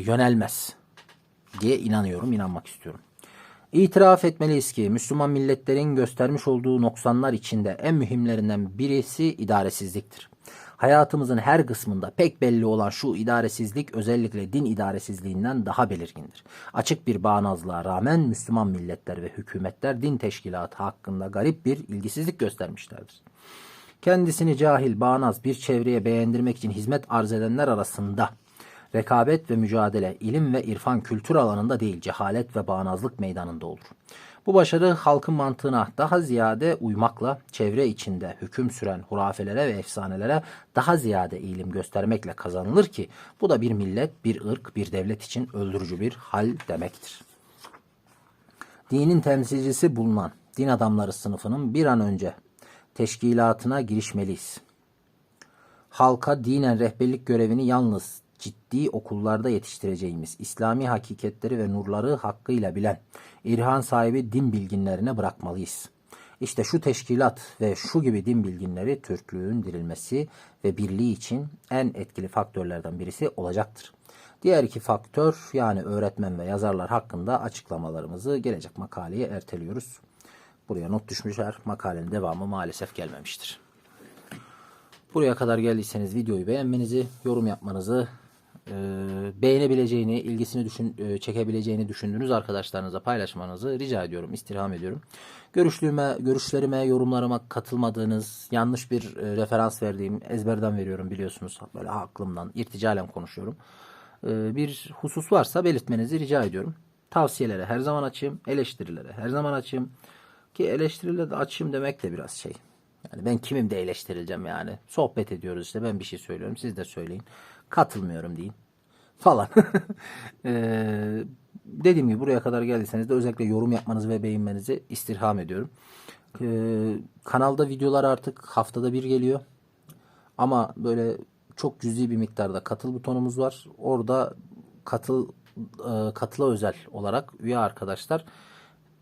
yönelmez diye inanıyorum, inanmak istiyorum. İtiraf etmeliyiz ki Müslüman milletlerin göstermiş olduğu noksanlar içinde en mühimlerinden birisi idaresizliktir. Hayatımızın her kısmında pek belli olan şu idaresizlik özellikle din idaresizliğinden daha belirgindir. Açık bir bağnazlığa rağmen Müslüman milletler ve hükümetler din teşkilatı hakkında garip bir ilgisizlik göstermişlerdir. Kendisini cahil, bağnaz bir çevreye beğendirmek için hizmet arz edenler arasında rekabet ve mücadele, ilim ve irfan kültür alanında değil, cehalet ve bağnazlık meydanında olur. Bu başarı halkın mantığına daha ziyade uymakla, çevre içinde hüküm süren hurafelere ve efsanelere daha ziyade eğilim göstermekle kazanılır ki, bu da bir millet, bir ırk, bir devlet için öldürücü bir hal demektir. Dinin temsilcisi bulunan din adamları sınıfının bir an önce teşkilatına girişmeliyiz. Halka dinen rehberlik görevini yalnız ciddi okullarda yetiştireceğimiz, İslami hakikatleri ve nurları hakkıyla bilen, irhan sahibi din bilginlerine bırakmalıyız. İşte şu teşkilat ve şu gibi din bilginleri Türklüğün dirilmesi ve birliği için en etkili faktörlerden birisi olacaktır. Diğer iki faktör yani öğretmen ve yazarlar hakkında açıklamalarımızı gelecek makaleye erteliyoruz. Buraya not düşmüşler. Makalenin devamı maalesef gelmemiştir. Buraya kadar geldiyseniz videoyu beğenmenizi, yorum yapmanızı, beğenebileceğini, ilgisini çekebileceğini düşündüğünüz arkadaşlarınıza paylaşmanızı rica ediyorum, istirham ediyorum. Görüşlerime, yorumlarıma katılmadığınız, yanlış bir referans verdiğim, ezberden veriyorum biliyorsunuz, böyle aklımdan, irticalen konuşuyorum. Bir husus varsa belirtmenizi rica ediyorum. Tavsiyelere her zaman açayım, eleştirilere her zaman açayım. Ki eleştirilere de açayım demek de biraz şey. Yani ben kimim de eleştirileceğim yani. Sohbet ediyoruz işte, ben bir şey söylüyorum, siz de söyleyin. Katılmıyorum deyin falan. Dediğim gibi buraya kadar geldiyseniz de özellikle yorum yapmanızı ve beğenmenizi istirham ediyorum. Kanalda videolar artık haftada bir geliyor. Ama böyle çok cüzi bir miktarda katıl butonumuz var. Orada katıla özel olarak üye arkadaşlar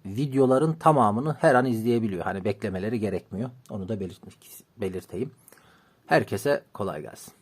videoların tamamını her an izleyebiliyor. Hani beklemeleri gerekmiyor. Onu da belirteyim. Herkese kolay gelsin.